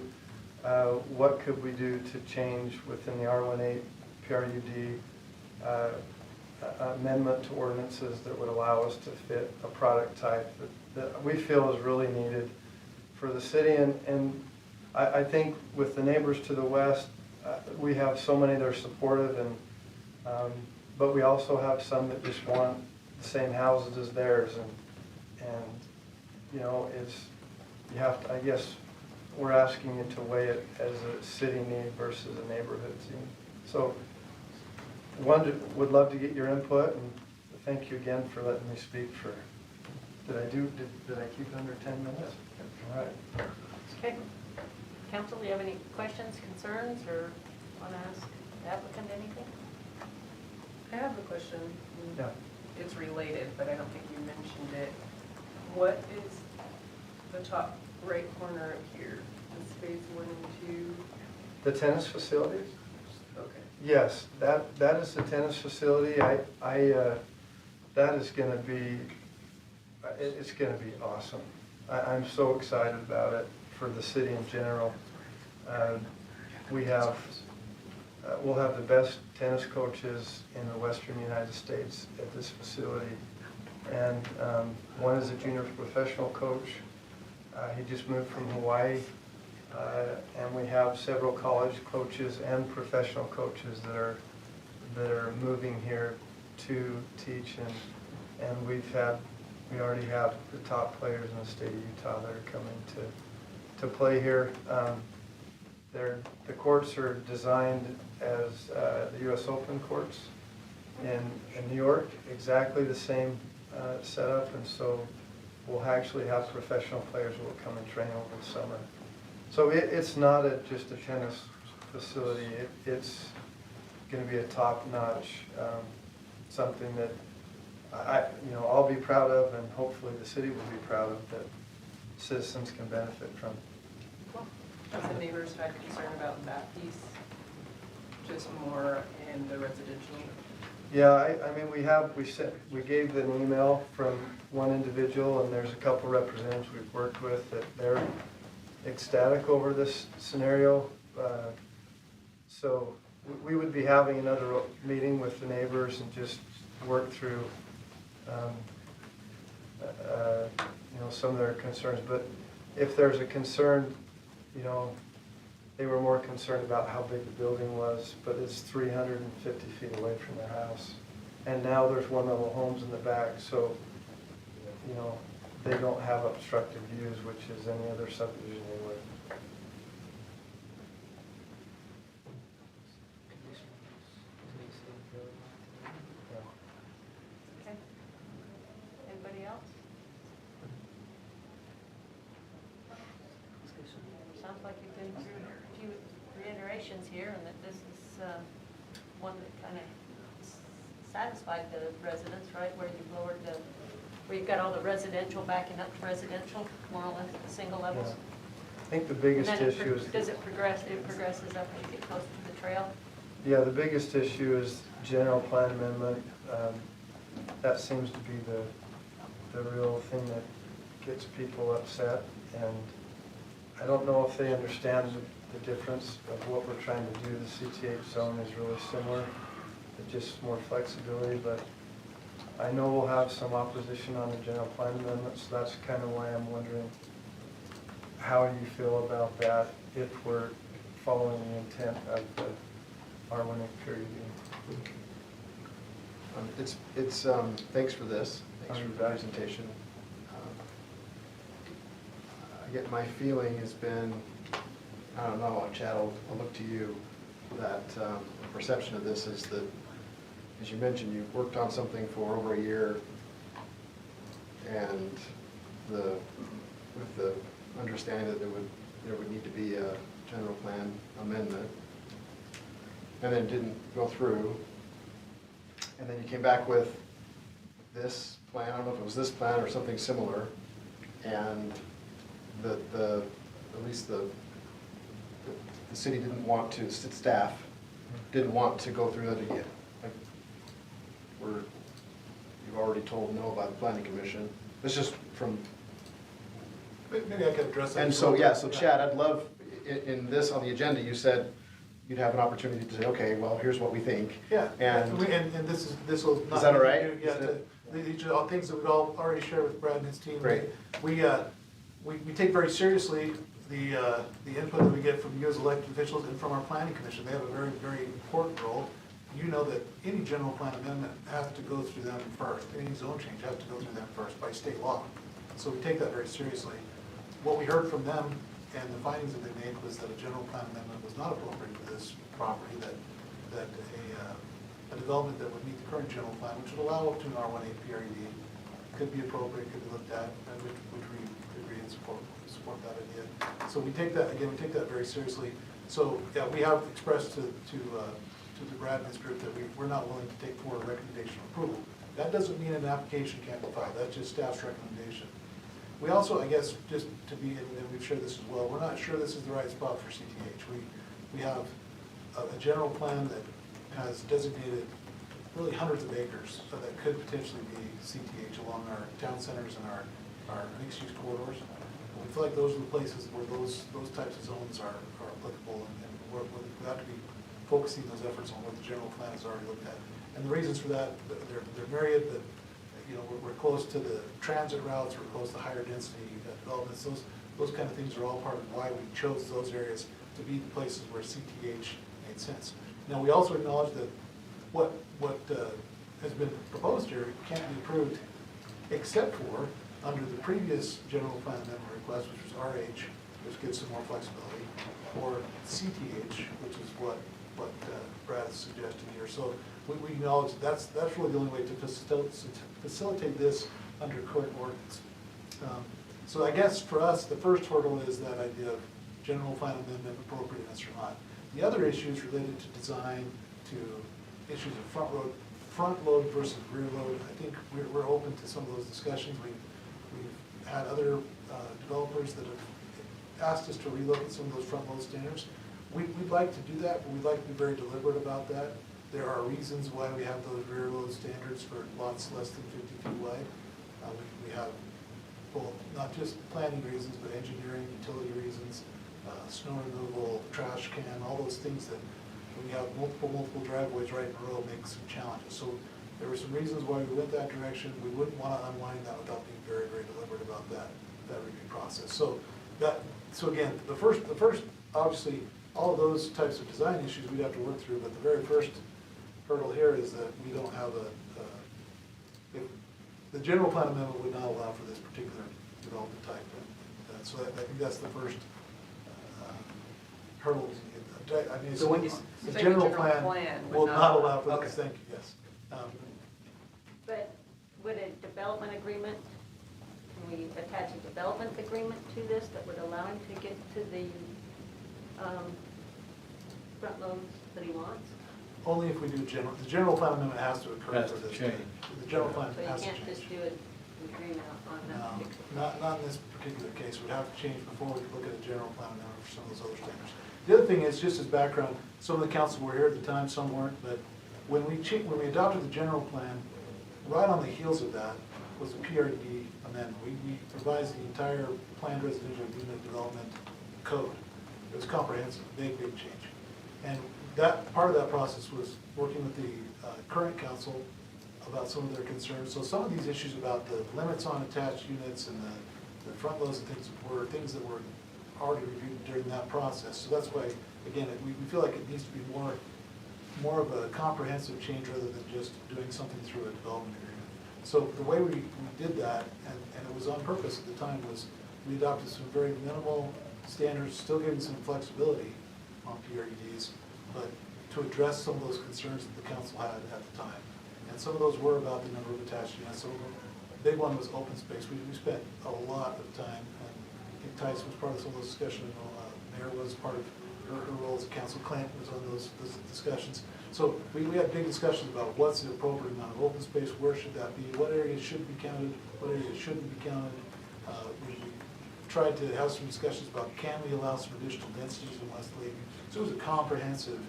what could we do to change within the R18 PRUD amendment to ordinances that would allow us to fit a product type that we feel is really needed for the city. And I think with the neighbors to the west, we have so many that are supportive, but we also have some that just want the same houses as theirs. And you have to, I guess, we're asking you to weigh it as a city need versus a neighborhood need. So, would love to get your input, and thank you again for letting me speak for, did I keep it under 10 minutes? All right. Okay. Council, do you have any questions, concerns, or want to ask the applicant anything? I have a question. Yeah. It's related, but I don't think you mentioned it. What is the top right corner up here? This phase 1 and 2? The tennis facilities? Okay. Yes, that is the tennis facility. That is going to be, it's going to be awesome. I'm so excited about it for the city in general. We'll have the best tennis coaches in the western United States at this facility. And one is a junior professional coach. He just moved from Hawaii. And we have several college coaches and professional coaches that are moving here to teach. And we already have the top players in the state of Utah that are coming to play here. The courts are designed as the US Open courts in New York, exactly the same setup, and so we'll actually have professional players who will come and train over the summer. So it's not just a tennis facility, it's going to be a top-notch, something that I'll be proud of, and hopefully the city will be proud of, that citizens can benefit from. Have the neighbors had concern about that piece? Just more in the residential? Yeah, I mean, we gave an email from one individual, and there's a couple representatives we've worked with that they're ecstatic over this scenario. So we would be having another meeting with the neighbors and just work through some of their concerns. But if there's a concern, they were more concerned about how big the building was, but it's 350 feet away from their house. And now there's one level homes in the back, so, they don't have obstructive views, which is any other subdivision they would. sounds like you've been through a few reiterations here, and that this is one that kind of satisfied the residents, right? Where you've lowered the, where you've got all the residential backing up to residential, more or less the single levels. Yeah. I think the biggest And then issue is, does it progress? It progresses up as you get closer to the trail? yeah, the biggest issue is general plan amendment. That seems to be the real thing that gets people upset. And I don't know if they understand the difference of what we're trying to do. The CTH zone is really similar, it's just more flexibility, but I know we'll have some opposition on the general plan amendment, so that's kind of why I'm wondering how you feel about that if we're following the intent of the R1 period. Thanks for this, thanks for the presentation. I get, my feeling has been, I don't know, Chad, I'll look to you, that the perception of this is that, as you mentioned, you've worked on something for over a year, and with the understanding that there would need to be a general plan amendment, and then it didn't go through, and then you came back with this plan, I don't know if it was this plan or something similar, and at least the city didn't want to, staff didn't want to go through that again. Like, you've already told no by the planning commission. It's just from. Maybe I could address that. And so, yeah, so Chad, I'd love, in this, on the agenda, you said you'd have an opportunity to say, okay, well, here's what we think. Yeah, And this will not. Is that all right? Yeah, these are all things that we've all already shared with Brad and his team. Great. We take very seriously the input that we get from you as elected officials and from our planning commission. They have a very, very important role. You know that any general plan amendment has to go through them first. Any zone change has to go through them first by state law. So we take that very seriously. What we heard from them and the findings that they made was that a general plan amendment was not appropriate for this property, that a development that would meet the current general plan, which would allow up to an R1A PRD, could be appropriate, could be looked at, and which we agree and support that idea. So we take that, again, we take that very seriously. So, yeah, we have expressed to the Brad and his group that we're not willing to take forward a recommendation of approval. That doesn't mean an application can't be filed, that's just staff's recommendation. We also, I guess, just to be, and we've shared this as well, we're not sure this is the right spot for CTH. We have a general plan that has designated really hundreds of acres that could potentially be CTH along our town centers and our mixed-use corridors. We feel like those are the places where those types of zones are applicable, and we have to be focusing those efforts on what the general plan has already looked at. And the reasons for that, they're myriad, but we're close to the transit routes, we're close to higher density developments. Those kind of things are all part of why we chose those areas to be the places where CTH made sense. Now, we also acknowledge that what has been proposed here can't be approved except for under the previous general plan amendment request, which was RH, which gives some more flexibility, or CTH, which is what Brad's suggesting here. So we acknowledge that's really the only way to facilitate this under current ordinance. So I guess for us, the first hurdle is that idea of general plan amendment appropriateness or not. The other issues related to design, to issues of front load versus rear load, I think we're open to some of those discussions. We've had other developers that have asked us to relook at some of those front load standards. We'd like to do that, but we'd like to be very deliberate about that. There are reasons why we have those rear load standards for lots less than 50 feet wide. We have both, not just planning reasons, but engineering, utility reasons, snow removal, trash can, all those things that when you have multiple driveways right in a row makes some challenges. So there were some reasons why we went that direction. We wouldn't want to unwind that without being very, very deliberate about that review process. So again, the first, obviously, all of those types of design issues we'd have to work through, but the very first hurdle here is that we don't have the general plan amendment would not allow for this particular development type. And so I think that's the first hurdle. I mean, So when you the say general the plan would will not allow for okay. this, thank you, yes. But would a development agreement, can we attach a development agreement to this that would allow him to get to the front loads that he wants? Only if we do the general plan amendment has to occur Has for to this. change. The general plan So you has to can't change. just do an agreement on No, that particular? not in this particular case. We'd have to change before we could look at a general plan amendment for some of those other standards. The other thing is, just as background, some of the council were here at the time, some weren't, but when we adopted the general plan, right on the heels of that was the PRD amendment. We revised the entire planned residential unit development code. It was comprehensive, big change. And that, part of that process was working with the current council about some of their concerns. So some of these issues about the limits on attached units and the front loads and things were things that were already reviewed during that process. So that's why, again, we feel like it needs to be more of a comprehensive change rather than just doing something through a development agreement. So the way we did that, and it was on purpose at the time, was we adopted some very minimal standards, still giving some flexibility on PRDs, but to address some of those concerns that the council had at the time. And some of those were about the number of attached units. So the big one was open space. We spent a lot of time, and I think Tice was part of some of those discussions. Mayor was part of her role as a council. Clint was on those discussions. So we had big discussions about what's the appropriate amount of open space, where should that be, what areas should be counted, what areas shouldn't be counted. We tried to have some discussions about can we allow some additional densities in West Layton. So it was a comprehensive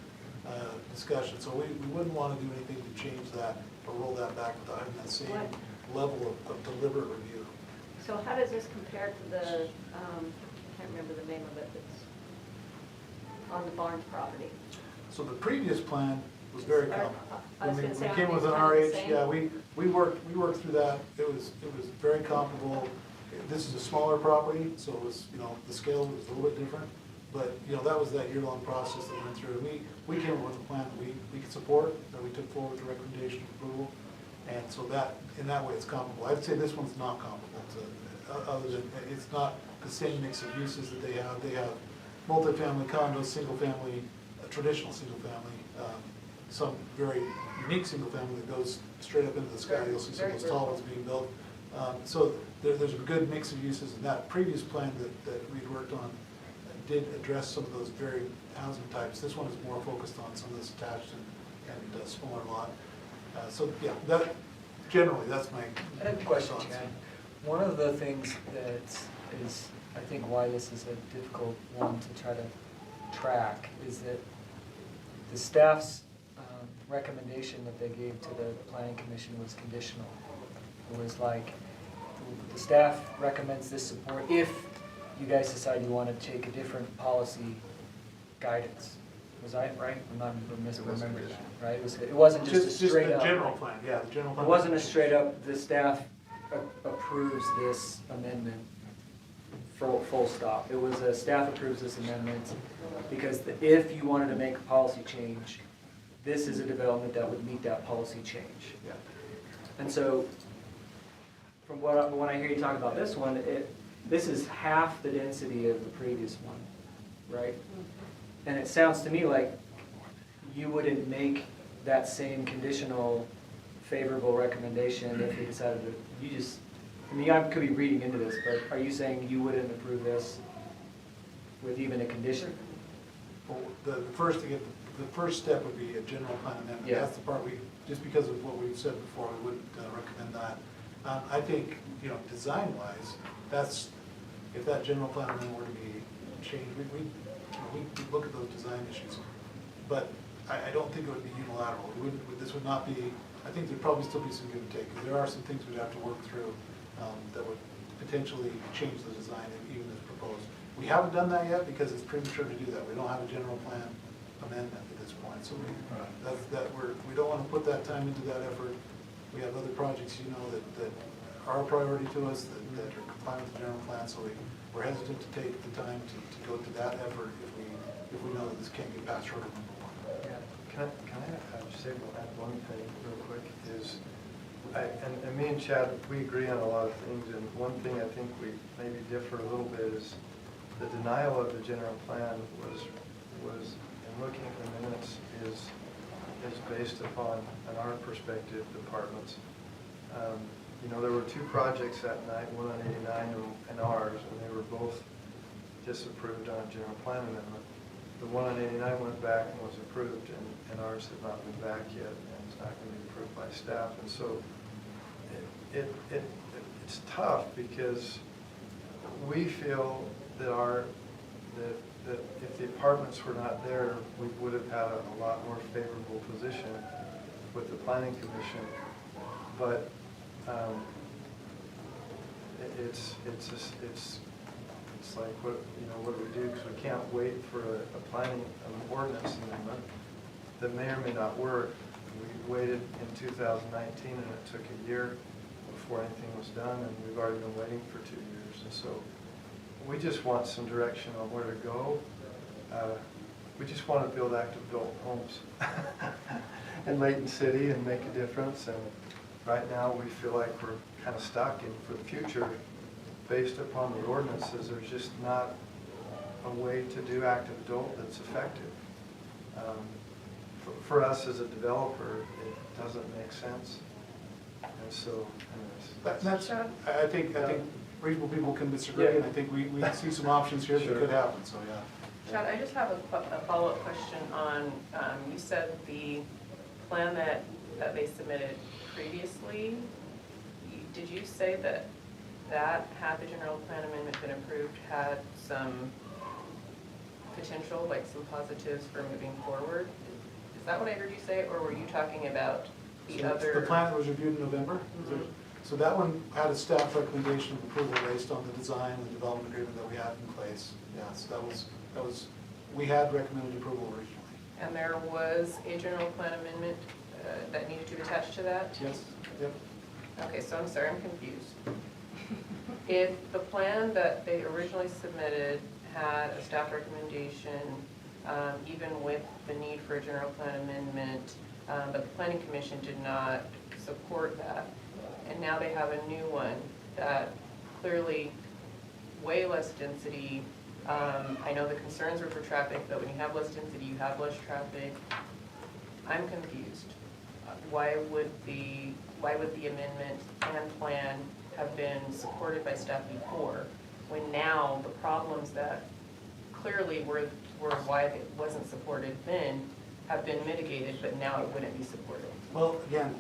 discussion. So we wouldn't want to do anything to change that or roll that back without having that same level of deliberate review. So how does this compare to the, I can't remember the name of it, that's on the Barnes property? So the previous plan was very complicated. I was When gonna say, we came aren't with they an kind of the RH, same? yeah, we worked through that. It was very comparable. This is a smaller property, so it was, the scale was a little bit different. But, that was that year-long process that we went through. We came up with a plan that we could support, that we took forward the recommendation of approval. And so that, in that way, it's comparable. I'd say this one's not comparable to, other than, it's not the same mix of uses that they have. They have multifamily condos, single-family, traditional single-family, some very unique single-family that goes straight up into the sky. You'll see some of those tall ones being built. So there's a good mix of uses, and that previous plan that we'd worked on did address some of those very housing types. This one is more focused on some of this attached and smaller lot. So yeah, generally that's my. I have a question, Chad. One of the things that is, I think, why this is a difficult one to try to track is that the staff's recommendation that they gave to the planning commission was conditional. It was like, the staff recommends this support if you guys decide you want to take a different policy guidance. Was I right? I'm not misremembering that, right? It wasn't just a straight up. The general plan, yeah, the general plan. It wasn't a straight up, the staff approves this amendment, full stop. It was a staff approves this amendment because if you wanted to make a policy change, this is a development that would meet that policy change. Yeah. And so, from when I hear you talk about this one, this is half the density of the previous one, right? And it sounds to me like you wouldn't make that same conditional favorable recommendation if you decided to, I could be reading into this, but are you saying you wouldn't approve this with even a condition? Well, the first step would be a general plan amendment. Yeah. That's the part just because of what we've said before, we wouldn't recommend that. I think, design-wise, if that general plan amendment were to be changed, we look at those design issues. But I don't think it would be unilateral. This would not be, I think there'd probably still be some give and take, because there are some things we'd have to work through that would potentially change the design even as proposed. We haven't done that yet because it's premature to do that. We don't have a general plan amendment at this point. So we don't want to put that time into that effort. We have other projects, that are a priority to us, that are compliant with the general plan, so we're hesitant to take the time to go to that effort if we know that this can't get past hurdle number one. Yeah. Can I just say one thing real quick is, and me and Chad, we agree on a lot of things, and one thing I think we maybe differ a little bit is the denial of the general plan was in looking at the minutes is based upon, in our perspective, departments. There were two projects that night, one on 89 and ours, and they were both disapproved on a general plan amendment. the one on 89 went back and was approved, and ours had not been back yet, and it's not going to be approved by staff. And so it's tough because we feel that that if the apartments were not there, we would have had a lot more favorable position with the planning commission. But it's like, what do we do? Because we can't wait for an ordinance amendment that may or may not work. We waited in 2019 and it took a year before anything was done, and we've already been waiting for 2 years. And so we just want some direction on where to go. We just want to build active adult homes in Layton City and make a difference. And right now we feel like we're kind of stuck, and for the future, based upon the ordinances, there's just not a way to do active adult that's effective. For us as a developer, it doesn't make sense. And so, anyways. I think reasonable people can disagree, and I think we see some options here that could happen, so yeah. Chad, I just have a follow-up question on, you said the plan that they submitted previously, did you say that had the general plan amendment been approved, had some potential, like some positives for moving forward? Is that what I heard you say, or were you talking about the other? The plan that was reviewed in November. So that one had a staff recommendation of approval based on the design and development agreement that we had in place. Yes, that was, we had recommended approval originally. And there was a general plan amendment that needed to be attached to that? Yes, yep. Okay, so I'm sorry, I'm confused. If the plan that they originally submitted had a staff recommendation, even with the need for a general plan amendment, but the planning commission did not support that, and now they have a new one that clearly way less density. I know the concerns were for traffic, but when you have less density, you have less traffic. I'm confused. Why would the amendment and plan have been supported by staff before, when now the problems that clearly were why it wasn't supported then have been mitigated, but now it wouldn't be supported? Well, again,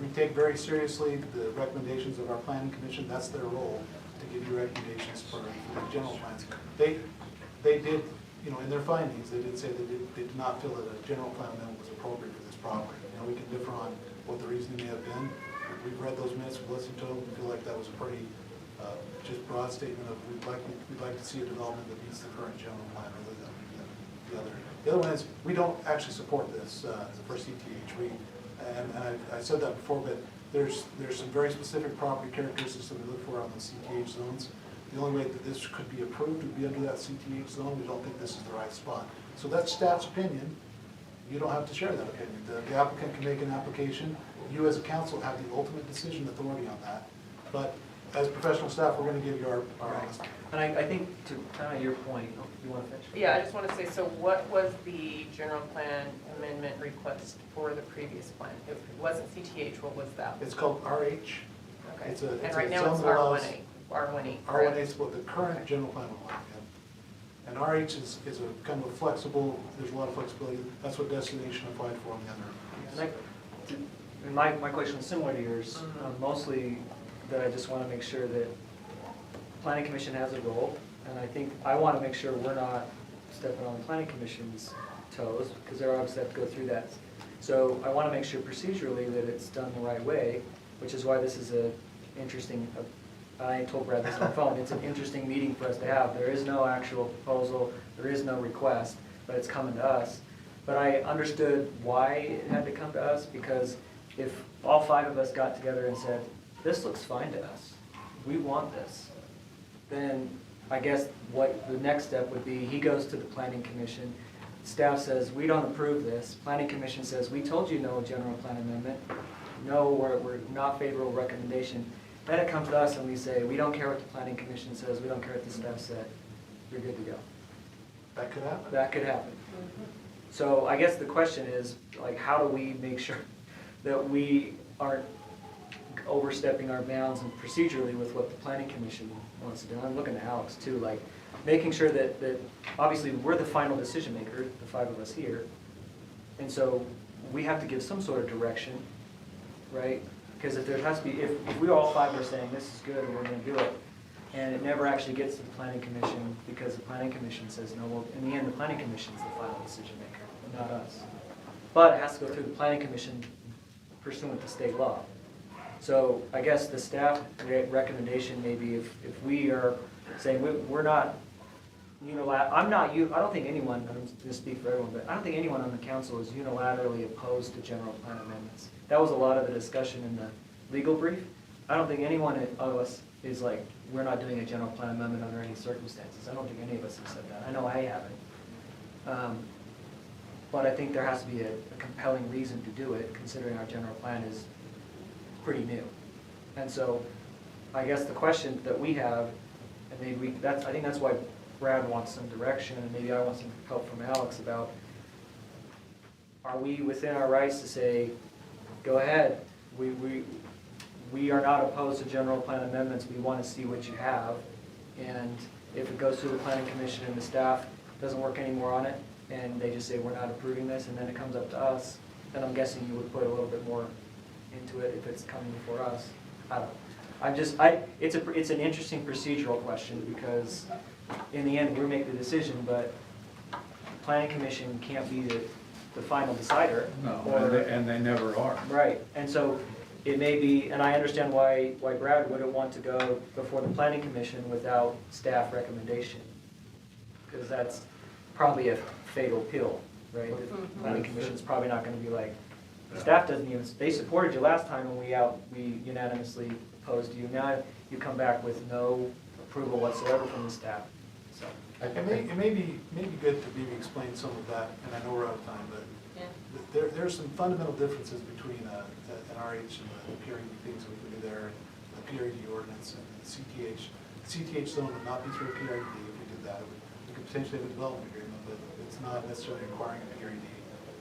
we take very seriously the recommendations of our planning commission. That's their role, to give you recommendations for the general plans. They did, in their findings, they did say they did not feel that a general plan amendment was appropriate for this property. We can differ on what the reasoning may have been. We've read those minutes, we've listened to them, we feel like that was a pretty just broad statement of we'd like to see a development that meets the current general plan rather than the other. The other one is, we don't actually support this for CTH. And I said that before, but there's some very specific property characteristics that we look for on the CTH zones. The only way that this could be approved would be under that CTH zone. We don't think this is the right spot. So that's staff's opinion. You don't have to share that opinion. The applicant can make an application. You as a council have the ultimate decision authority on that. But as professional staff, we're going to give you our honest. And I think to kind of your point, you want to finish? Yeah, I just want to say, so what was the general plan amendment request for the previous plan? It wasn't CTH, what was that? It's called RH. Okay. It's a and right now zone it's that allows- R1A. R1A. R1A is what the current general plan would like. Yeah. And RH is a kind of a flexible, there's a lot of flexibility. That's what destination applied for on the other. And my question is similar to yours, mostly that I just want to make sure that planning commission has a role, and I think I want to make sure we're not stepping on the planning commission's toes, because they're obviously have to go through that. So I want to make sure procedurally that it's done the right way, which is why this is a interesting, I told Brad this on the phone, it's an interesting meeting for us to have. There is no actual proposal, there is no request, but it's coming to us. But I understood why it had to come to us, because if all 5 of us got together and said, this looks fine to us, we want this, then I guess what the next step would be, he goes to the planning commission, staff says, we don't approve this, planning commission says, we told you no general plan amendment, no, we're not favorable recommendation. Then it comes to us and we say, we don't care what the planning commission says, we don't care what the staff said, you're good to go. That could happen. That could happen. So I guess the question is, like, how do we make sure that we aren't overstepping our bounds and procedurally with what the planning commission wants to do? I'm looking at Alex too, like, making sure that obviously we're the final decision maker, the five of us here. And so we have to give some sort of direction, right? Because if there has to be, if we all five are saying this is good and we're gonna do it, and it never actually gets to the planning commission because the planning commission says no, well, in the end, the planning commission's the final decision maker, not us. But it has to go through the planning commission pursuant to state law. So I guess the staff recommendation may be if we are saying we're not I don't think anyone, I'm going to speak for everyone, but I don't think anyone on the council is unilaterally opposed to general plan amendments. That was a lot of the discussion in the legal brief. I don't think anyone of us is like, we're not doing a general plan amendment under any circumstances. I don't think any of us have said that. I know I haven't. But I think there has to be a compelling reason to do it, considering our general plan is pretty new. And so I guess the question that we have, and maybe I think that's why Brad wants some direction, and maybe I want some help from Alex about, are we within our rights to say, go ahead, we are not opposed to general plan amendments, we want to see what you have, and if it goes through the planning commission and the staff doesn't work anymore on it, and they just say we're not approving this, and then it comes up to us, then I'm guessing you would put a little bit more into it if it's coming before us. I don't know. It's an interesting procedural question, because in the end, we make the decision, but planning commission can't be the final decider. No, or, and they never are. Right, and so it may be, and I understand why Brad wouldn't want to go before the planning commission without staff recommendation, because that's probably a fatal pill, right? The planning commission's probably not gonna be like, the staff doesn't even, they supported you last time when we unanimously opposed you. Now you come back with no approval whatsoever from the staff, so. It may be good to maybe explain some of that, and I know we're out of time, but there's some fundamental differences between an RH and the PRD things we can do there, and the PRD ordinance and the CTH. The CTH zone would not be through a PRD if we did that. We could potentially have a development agreement, but it's not necessarily requiring a PRD.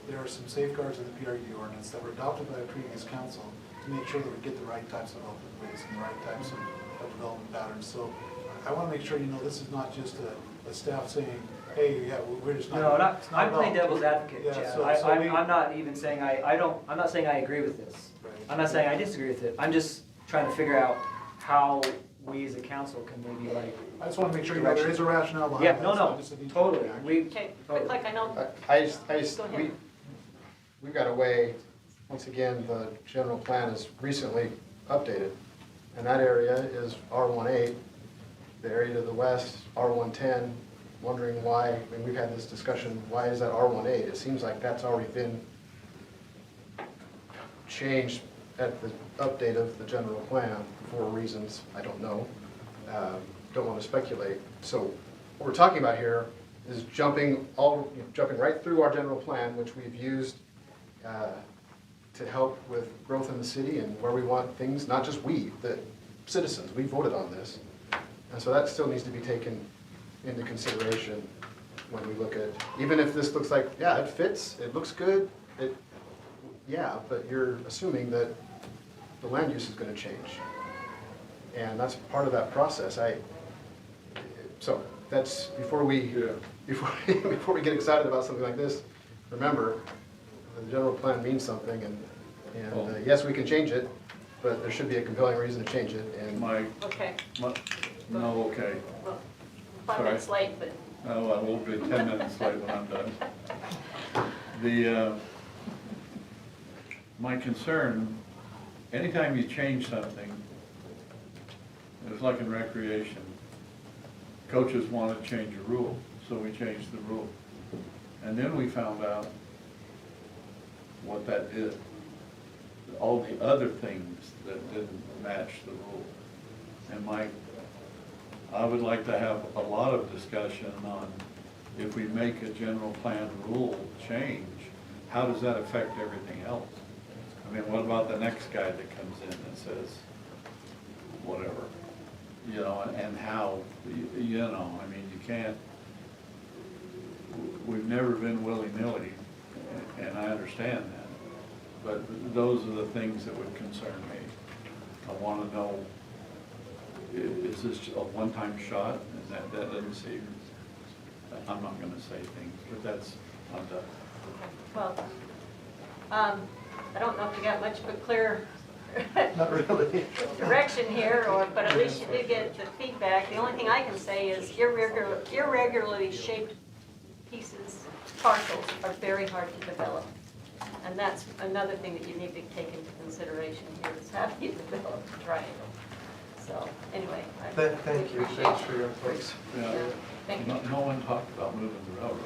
There are some safeguards in the PRD ordinance that were adopted by a previous council to make sure that we get the right types of open ways and the right types of development patterns. So I want to make sure you know this is not just a staff saying, hey, yeah, we're just not. No, I'm playing devil's advocate, Yeah, Chad. I'm not even saying I'm not saying I agree with this. Right. I'm not saying I disagree with it. I'm just trying to figure out how we as a council can maybe like. I just want to make sure you know there is a rationale behind Yeah, that. no, It's not no, just a knee-jerk totally. reaction. Okay, quick, like I know, Go ahead. We've got a way, once again, the general plan is recently updated, and that area is R18. The area to the west, R110, wondering why, and we've had this discussion, why is that R18? It seems like that's already been changed at the update of the general plan for reasons I don't know. Don't want to speculate. So what we're talking about here is jumping right through our general plan, which we've used to help with growth in the city and where we want things, not just we, the citizens, we voted on this. And so that still needs to be taken into consideration when we look at, even if this looks like, yeah, it fits, it looks good, yeah, but you're assuming that the land use is going to change. And that's part of that process. So that's, before we get excited about something like this, remember, the general plan means something, and yes, we can change it, but there should be a compelling reason to change it. And okay. No, okay. Well, 5 Sorry. minutes late, but. Oh, I will be 10 minutes late when I'm done. My concern, anytime you change something, it's like in recreation, coaches want to change a rule, so we changed the rule. And then we found out what that did. All the other things that didn't match the rule. And I would like to have a lot of discussion on if we make a general plan rule change, how does that affect everything else? I mean, what about the next guy that comes in and says, whatever, you know, and how, you know, I mean, you can't, we've never been willy-nilly, and I understand that, but those are the things that would concern me. I want to know is this a one-time shot? And that doesn't say, I'm not gonna say things, but that's on the. Well, I don't know if you got much of a clear Not really. direction here, but at least you did get the feedback. The only thing I can say is irregularly shaped pieces, parcels, are very hard to develop. And that's another thing that you need to take into consideration here, is how do you develop a triangle? So, anyway. Thank you, thanks for your input. Yeah. Thank you. No one talked about moving the railroad.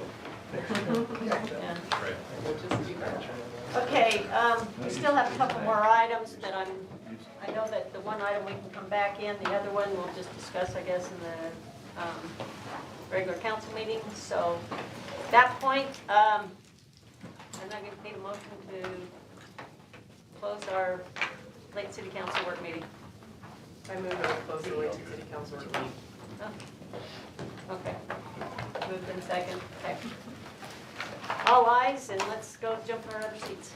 Yeah. Right. Okay, we still have a couple more items that I know that the one item we can come back in, the other one we'll just discuss, I guess, in the regular council meeting. So at that point, I'm not going to need a motion to close our Layton City Council work meeting. I move to close the Layton City Council meeting. Oh. Okay. Moved in second. Okay. All ayes, and let's go jump in our other seats.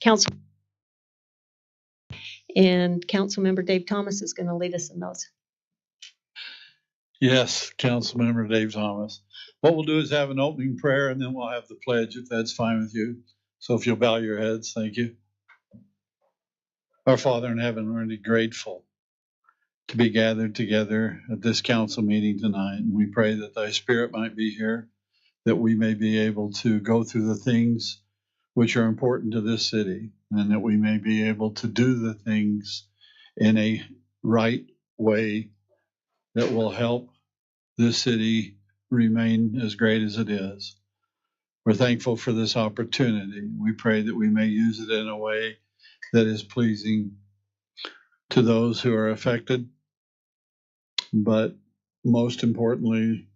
Council. And Councilmember Dave Thomas is going to lead us in those. Yes, Councilmember Dave Thomas. What we'll do is have an opening prayer and then we'll have the pledge, if that's fine with you. So if you'll bow your heads, thank you. Our Father in heaven, we're really grateful to be gathered together at this council meeting tonight. And we pray that thy spirit might be here, that we may be able to go through the things which are important to this city, and that we may be able to do the things in a right way that will help this city remain as great as it is. We're thankful for this opportunity. We pray that we may use it in a way that is pleasing to those who are affected, but most importantly,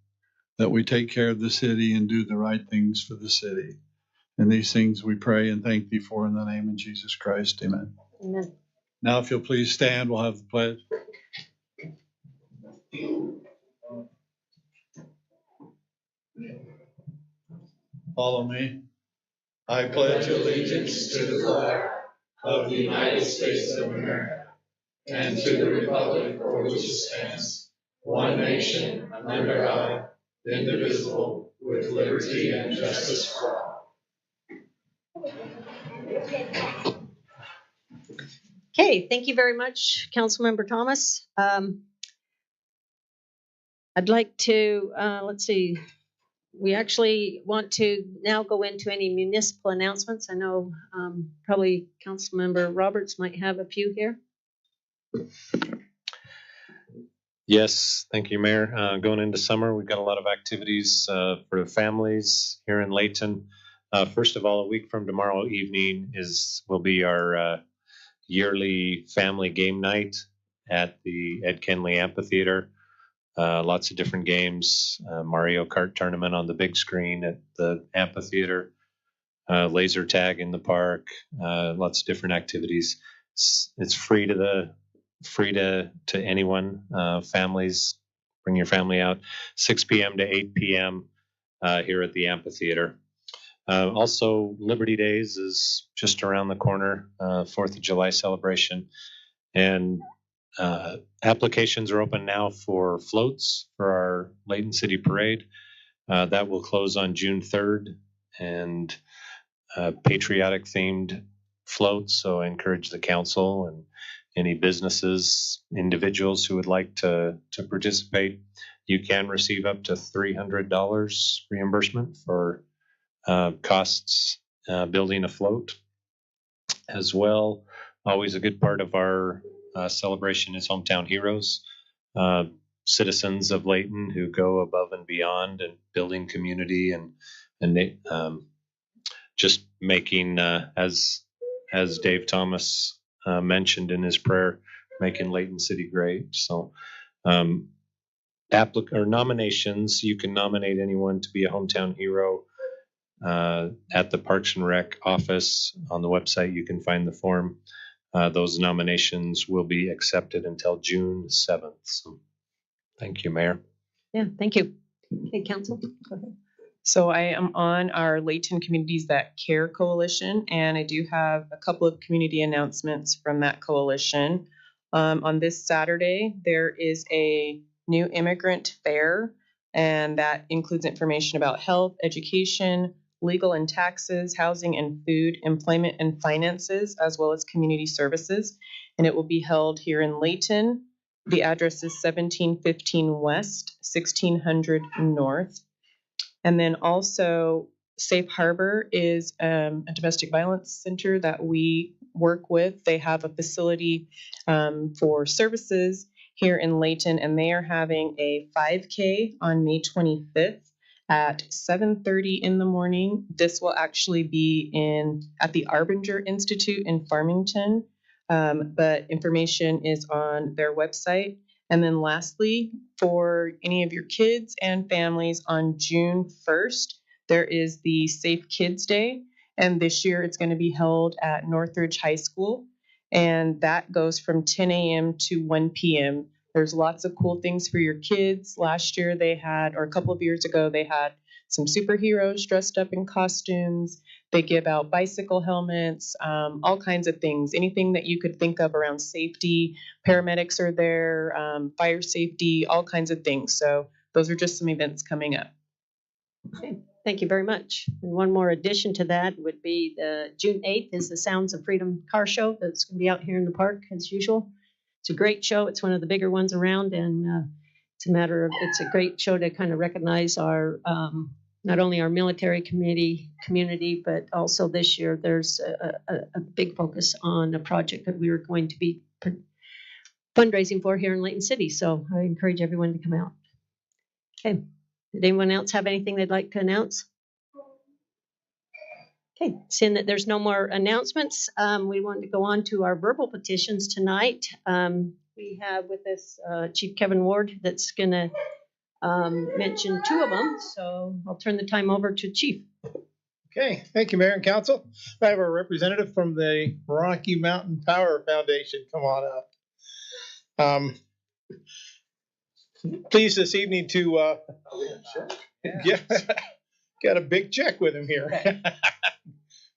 that we take care of the city and do the right things for the city. And these things we pray and thank thee for in the name of Jesus Christ. Amen. Amen. Now, if you'll please stand, we'll have the pledge. Follow me. I pledge allegiance to the flag of the United States of America and to the republic for which it stands, one nation, under God, indivisible, with liberty and justice for all. Okay, thank you very much, Councilmember Thomas. I'd like to, let's see, we actually want to now go into any municipal announcements. I know probably Councilmember Roberts might have a few here. Yes, thank you, Mayor. Going into summer, we've got a lot of activities for the families here in Layton. First of all, a week from tomorrow evening will be our yearly family game night at the Ed Kenley Amphitheater. Lots of different games, Mario Kart tournament on the big screen at the amphitheater, laser tag in the park, lots of different activities. It's free to anyone. Families, bring your family out. 6 p.m. to 8 p.m. Here at the amphitheater. Also, Liberty Days is just around the corner. 4th of July celebration, and applications are open now for floats for our Layton City Parade. That will close on June 3rd, and patriotic themed floats. So I encourage the council and any businesses, individuals who would like to participate. You can receive up to $300 reimbursement for costs building a float as well. Always a good part of our celebration is Hometown Heroes, citizens of Layton who go above and beyond and building community and they, just making, as Dave Thomas mentioned in his prayer, making Layton City great. So nominations, you can nominate anyone to be a hometown hero at the Parks and Rec office. On the website, you can find the form. Those nominations will be accepted until June 7th. So thank you, Mayor. Yeah, thank you. Okay, Council, go ahead. So I am on our Layton Communities That Care Coalition, and I do have a couple of community announcements from that coalition. On this Saturday, there is a new immigrant fair, and that includes information about health, education, legal and taxes, housing and food, employment and finances, as well as community services. And it will be held here in Layton. The address is 1715 West, 1600 North. And then also Safe Harbor is a domestic violence center that we work with. They have a facility for services here in Layton, and they are having a 5K on May 25th at 7:30 in the morning. This will actually be at the Arbinger Institute in Farmington, but information is on their website. And then lastly, for any of your kids and families, on June 1st, there is the Safe Kids Day. And this year it's going to be held at Northridge High School. And that goes from 10 a.m. to 1 p.m. There's lots of cool things for your kids. Last year or a couple of years ago, they had some superheroes dressed up in costumes. They give out bicycle helmets, all kinds of things, anything that you could think of around safety. Paramedics are there, fire safety, all kinds of things. So those are just some events coming up. Okay, thank you very much. And one more addition to that would be the June 8th is the Sounds of Freedom car show that's going to be out here in the park as usual. It's a great show. It's one of the bigger ones around, and it's a great show to kind of recognize our not only our military community, but also this year there's a big focus on a project that we were going to be fundraising for here in Layton City. So I encourage everyone to come out. Okay. Did anyone else have anything they'd like to announce? Okay, seeing that there's no more announcements, we want to go on to our verbal petitions tonight. We have with us Chief Kevin Ward that's going to mention two of them. So I'll turn the time over to Chief. Okay, thank you, Mayor and Council. I have a representative from the Rocky Mountain Power Foundation. Come on up. Pleased this evening to got a big check with him here.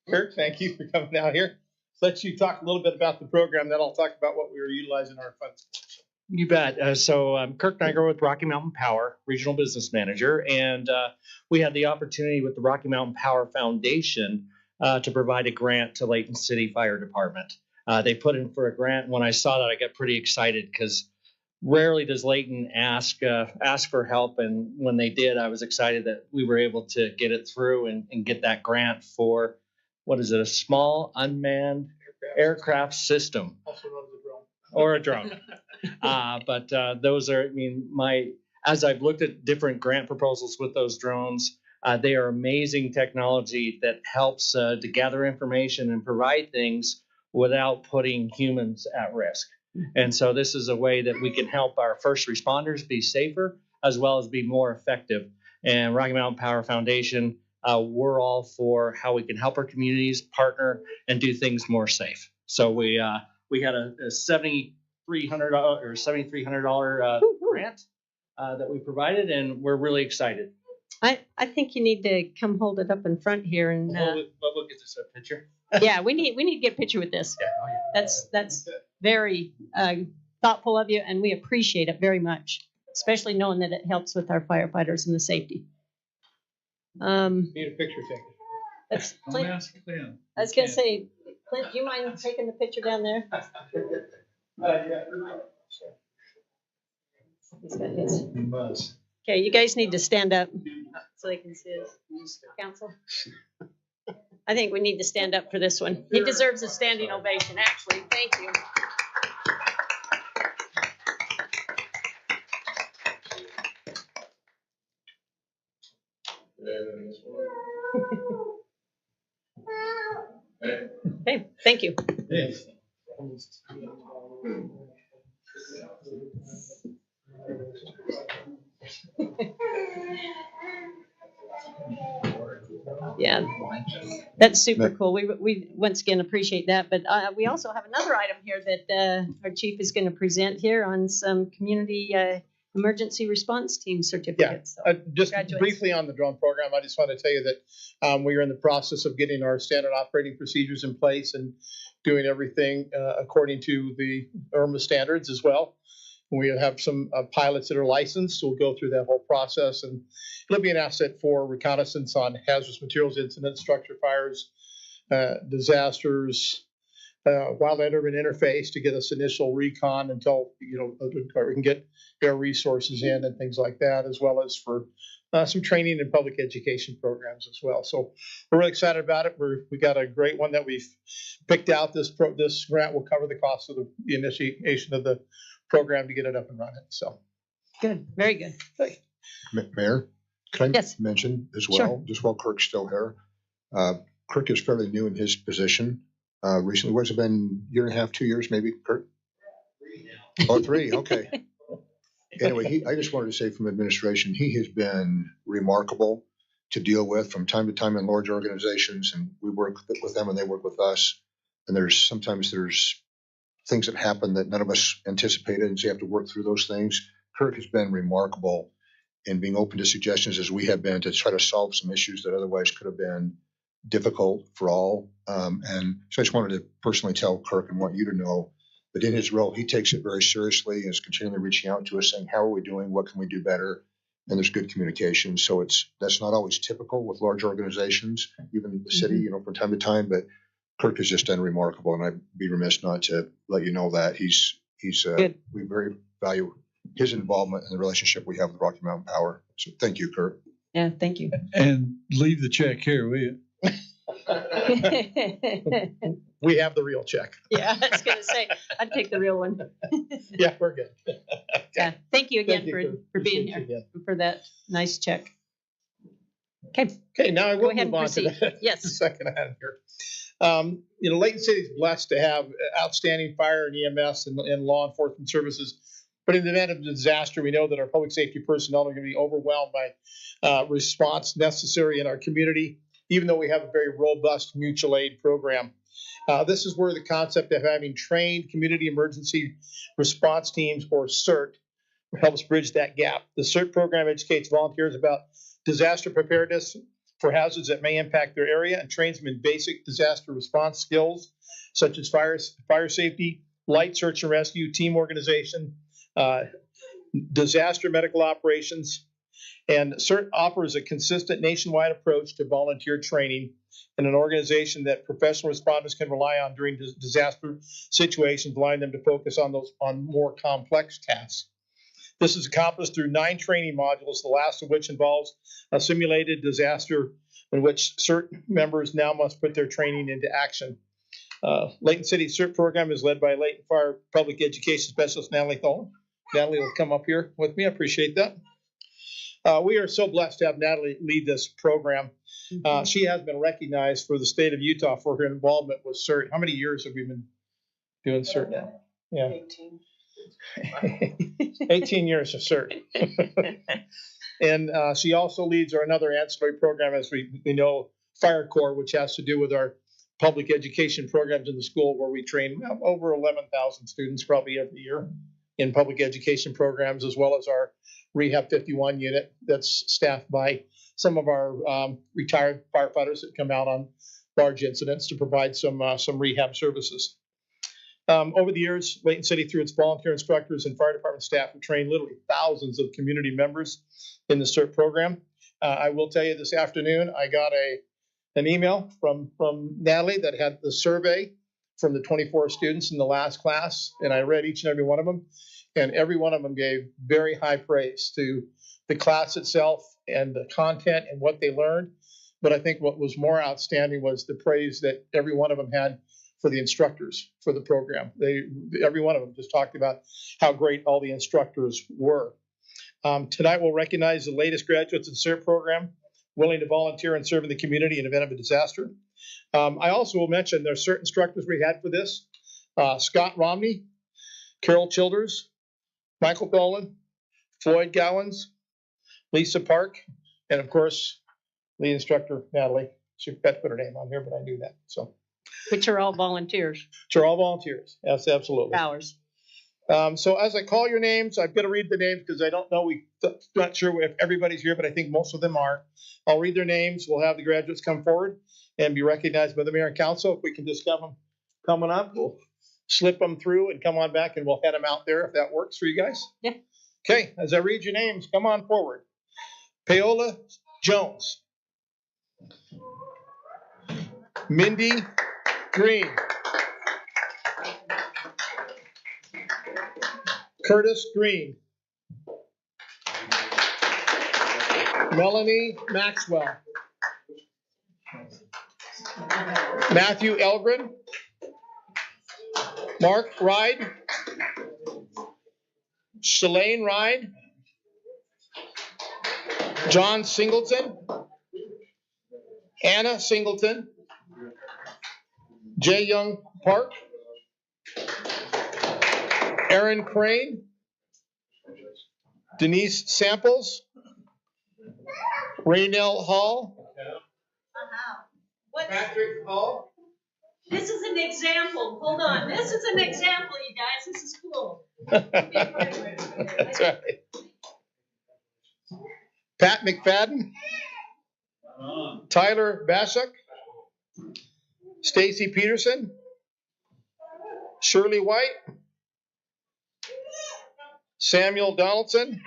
Kirk, thank you for coming out here. Let you talk a little bit about the program, then I'll talk about what we were utilizing our funds for. You bet. So I'm Kirk Niger with Rocky Mountain Power, Regional Business Manager, and we had the opportunity with the Rocky Mountain Power Foundation to provide a grant to Layton City Fire Department. They put in for a grant. When I saw that, I got pretty excited because rarely does Layton ask for help, and when they did, I was excited that we were able to get it through and get that grant for, what is it, a small unmanned aircraft system. Also known as a drone. Or a drone. But those are, I mean, as I've looked at different grant proposals with those drones, they are amazing technology that helps to gather information and provide things without putting humans at risk. And so this is a way that we can help our first responders be safer as well as be more effective. And Rocky Mountain Power Foundation, we're all for how we can help our communities partner and do things more safe. So we had a $7,300 grant that we provided, and we're really excited. I think you need to come hold it up in front here and. We'll get this a picture. Yeah, we need to get a picture with this. That's very thoughtful of you, and we appreciate it very much, especially knowing that it helps with our firefighters and the safety. Need a picture taken. That's Don't ask Clint. I was gonna say, Clint, do you mind taking the picture down there? Yeah. He's got his. He must. Okay, you guys need to stand up so they can see us. Council. I think we need to stand up for this one. He deserves a standing ovation, actually. Thank you. Okay, thank you. Yes. Yeah, that's super cool. We once again appreciate that. But we also have another item here that our chief is going to present here on some community emergency response team certificates. Yeah, just briefly on the drone program, I just want to tell you that we are in the process of getting our standard operating procedures in place and doing everything according to the IRMA standards as well. We have some pilots that are licensed, so we'll go through that whole process, and it'll be an asset for reconnaissance on hazardous materials incidents, structure fires, disasters, wildland urban interface to get us initial recon until we can get air resources in and things like that, as well as for some training and public education programs as well. So we're really excited about it. We got a great one that we've picked out. This grant will cover the cost of the initiation of the program to get it up and running. So good, very good. Mayor, can I yes. mention as well, sure. just while Kirk's still here, Kirk is fairly new in his position. Recently, what's it been, year and a half, 2 years maybe, Kirk? 3 now. Oh, 3, okay. Anyway, I just wanted to say from administration, he has been remarkable to deal with from time to time in large organizations, and we work with them and they work with us. And sometimes there's things that happen that none of us anticipated, and so you have to work through those things. Kirk has been remarkable in being open to suggestions, as we have been, to try to solve some issues that otherwise could have been difficult for all. And so I just wanted to personally tell Kirk and want you to know that in his role, he takes it very seriously and is continually reaching out to us saying, how are we doing? What can we do better? And there's good communication. So that's not always typical with large organizations, even the city, from time to time, but Kirk has just done remarkable, and I'd be remiss not to let you know that he's we very value his involvement in the relationship we have with Rocky Mountain Power. So thank you, Kirk. Yeah, thank you. And leave the check here, will you? We have the real check. Yeah, I was going to say, I'd take the real one. Yeah, we're good. Yeah, thank you again Thank you, for being here, for that nice check. Okay. Okay, now I will move on proceed. to the yes. second item here. Layton City is blessed to have outstanding fire and EMS and law enforcement services. But in the event of a disaster, we know that our public safety personnel are going to be overwhelmed by response necessary in our community, even though we have a very robust mutual aid program. This is where the concept of having trained community emergency response teams, or CERT, helps bridge that gap. The CERT program educates volunteers about disaster preparedness for hazards that may impact their area and trains them in basic disaster response skills, such as fire safety, light search and rescue, team organization, disaster medical operations, And CERT offers a consistent nationwide approach to volunteer training and an organization that professional responders can rely on during disaster situations, allowing them to focus on more complex tasks. This is accomplished through 9 training modules, the last of which involves a simulated disaster in which CERT members now must put their training into action. Layton City CERT program is led by Layton Fire Public Education Specialist Natalie Tholen. Natalie will come up here with me. I appreciate that. We are so blessed to have Natalie lead this program. She has been recognized for the state of Utah for her involvement with CERT. How many years have we been doing CERT now? Yeah. 18 years of CERT. And she also leads another ancillary program, as we know, Fire Corps, which has to do with our public education programs in the school, where we train over 11,000 students probably every year in public education programs, as well as our Rehab 51 unit that's staffed by some of our retired firefighters that come out on large incidents to provide some rehab services. Over the years, Layton City, through its volunteer instructors and fire department staff, have trained literally thousands of community members in the CERT program. I will tell you, this afternoon, I got an email from Natalie that had the survey from the 24 students in the last class, and I read each and every one of them, and every one of them gave very high praise to the class itself and the content and what they learned. But I think what was more outstanding was the praise that every one of them had for the instructors for the program. Every one of them just talked about how great all the instructors were. Tonight we'll recognize the latest graduates of the CERT program, willing to volunteer and serve in the community in event of a disaster. I also will mention there are certain instructors we had for this. Scott Romney, Carol Childers, Michael Tholen, Floyd Gowans, Lisa Park, and of course, the instructor, Natalie. She forgot to put her name on here, but I knew that. So, Which are all volunteers. which are all volunteers. Yes, absolutely. Hours. So as I call your names, I've got to read the names because I don't know, not sure if everybody's here, but I think most of them are. I'll read their names. We'll have the graduates come forward and be recognized by the mayor and council. If we can just have them coming up, we'll slip them through and come on back and we'll head them out there if that works for you guys. Yeah. Okay, as I read your names, come on forward. Paola Jones. Mindy Green. Curtis Green. Melanie Maxwell. Matthew Elgren. Mark Ride. Shalane Ride. John Singleton. Anna Singleton. Jay Young Park. Aaron Crane. Denise Samples. Raynell Hall. Patrick Hall. This is an example. Hold on. This is an example, you guys. This is cool. That's right. Pat McFadden. Tyler Bashuk. Stacy Peterson. Shirley White. Samuel Donaldson.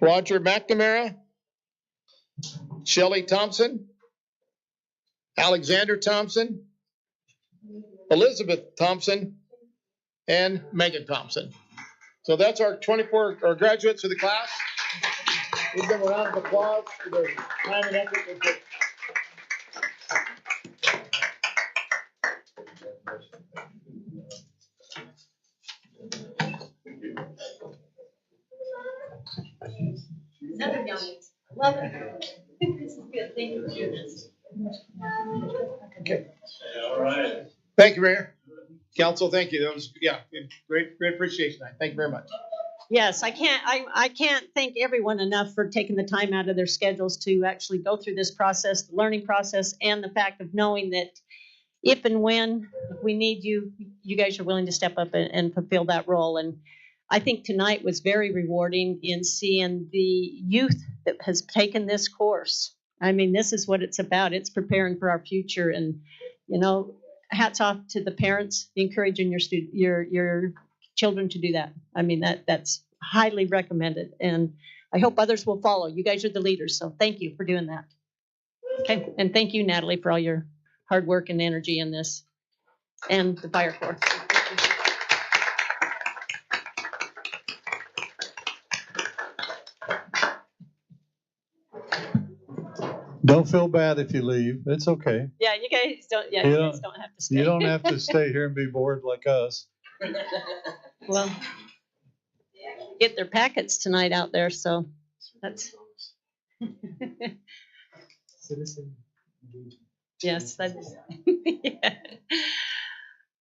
Roger McNamara. Shelley Thompson. Alexander Thompson. Elizabeth Thompson. And Megan Thompson. So that's our 24 graduates of the class. Give them a round of applause for their time and effort. Another young. Love it. This is good. Thank you for doing this. Okay. All right. Thank you, Mayor. Council, thank you. That was, great appreciation. Thank you very much. Yes, I can't thank everyone enough for taking the time out of their schedules to actually go through this process, the learning process, and the fact of knowing that if and when we need you, you guys are willing to step up and fulfill that role. And I think tonight was very rewarding in seeing the youth that has taken this course. I mean, this is what it's about. It's preparing for our future. And, hats off to the parents encouraging your children to do that. I mean, that's highly recommended. And I hope others will follow. You guys are the leaders, so thank you for doing that. Okay, and thank you, Natalie, for all your hard work and energy in this, and the fire corps. Don't feel bad if you leave. It's okay. Yeah, you guys don't. Yeah, you guys don't have to stay. You don't have to stay here and be bored like us. Well, get their packets tonight out there, so that's. Citizen. Yes, that is. Yeah.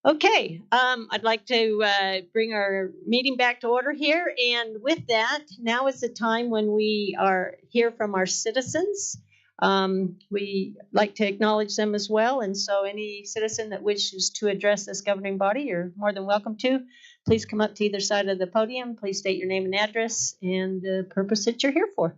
Okay, I'd like to bring our meeting back to order here. And with that, now is the time when we are hear from our citizens. We like to acknowledge them as well. And so any citizen that wishes to address this governing body, you're more than welcome to. Please come up to either side of the podium. Please state your name and address and the purpose that you're here for.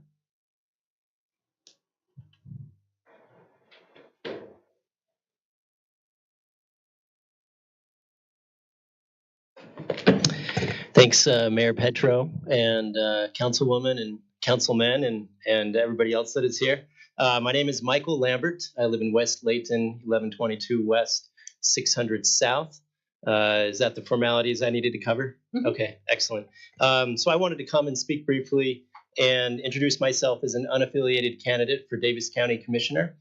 Thanks, Mayor Petro and Councilwoman and Councilmen and everybody else that is here. My name is Michael Lambert. I live in West Layton, 1122 West, 600 South. Is that the formalities I needed to cover? Mm-hmm. Okay, excellent. So I wanted to come and speak briefly and introduce myself as an unaffiliated candidate for Davis County Commissioner.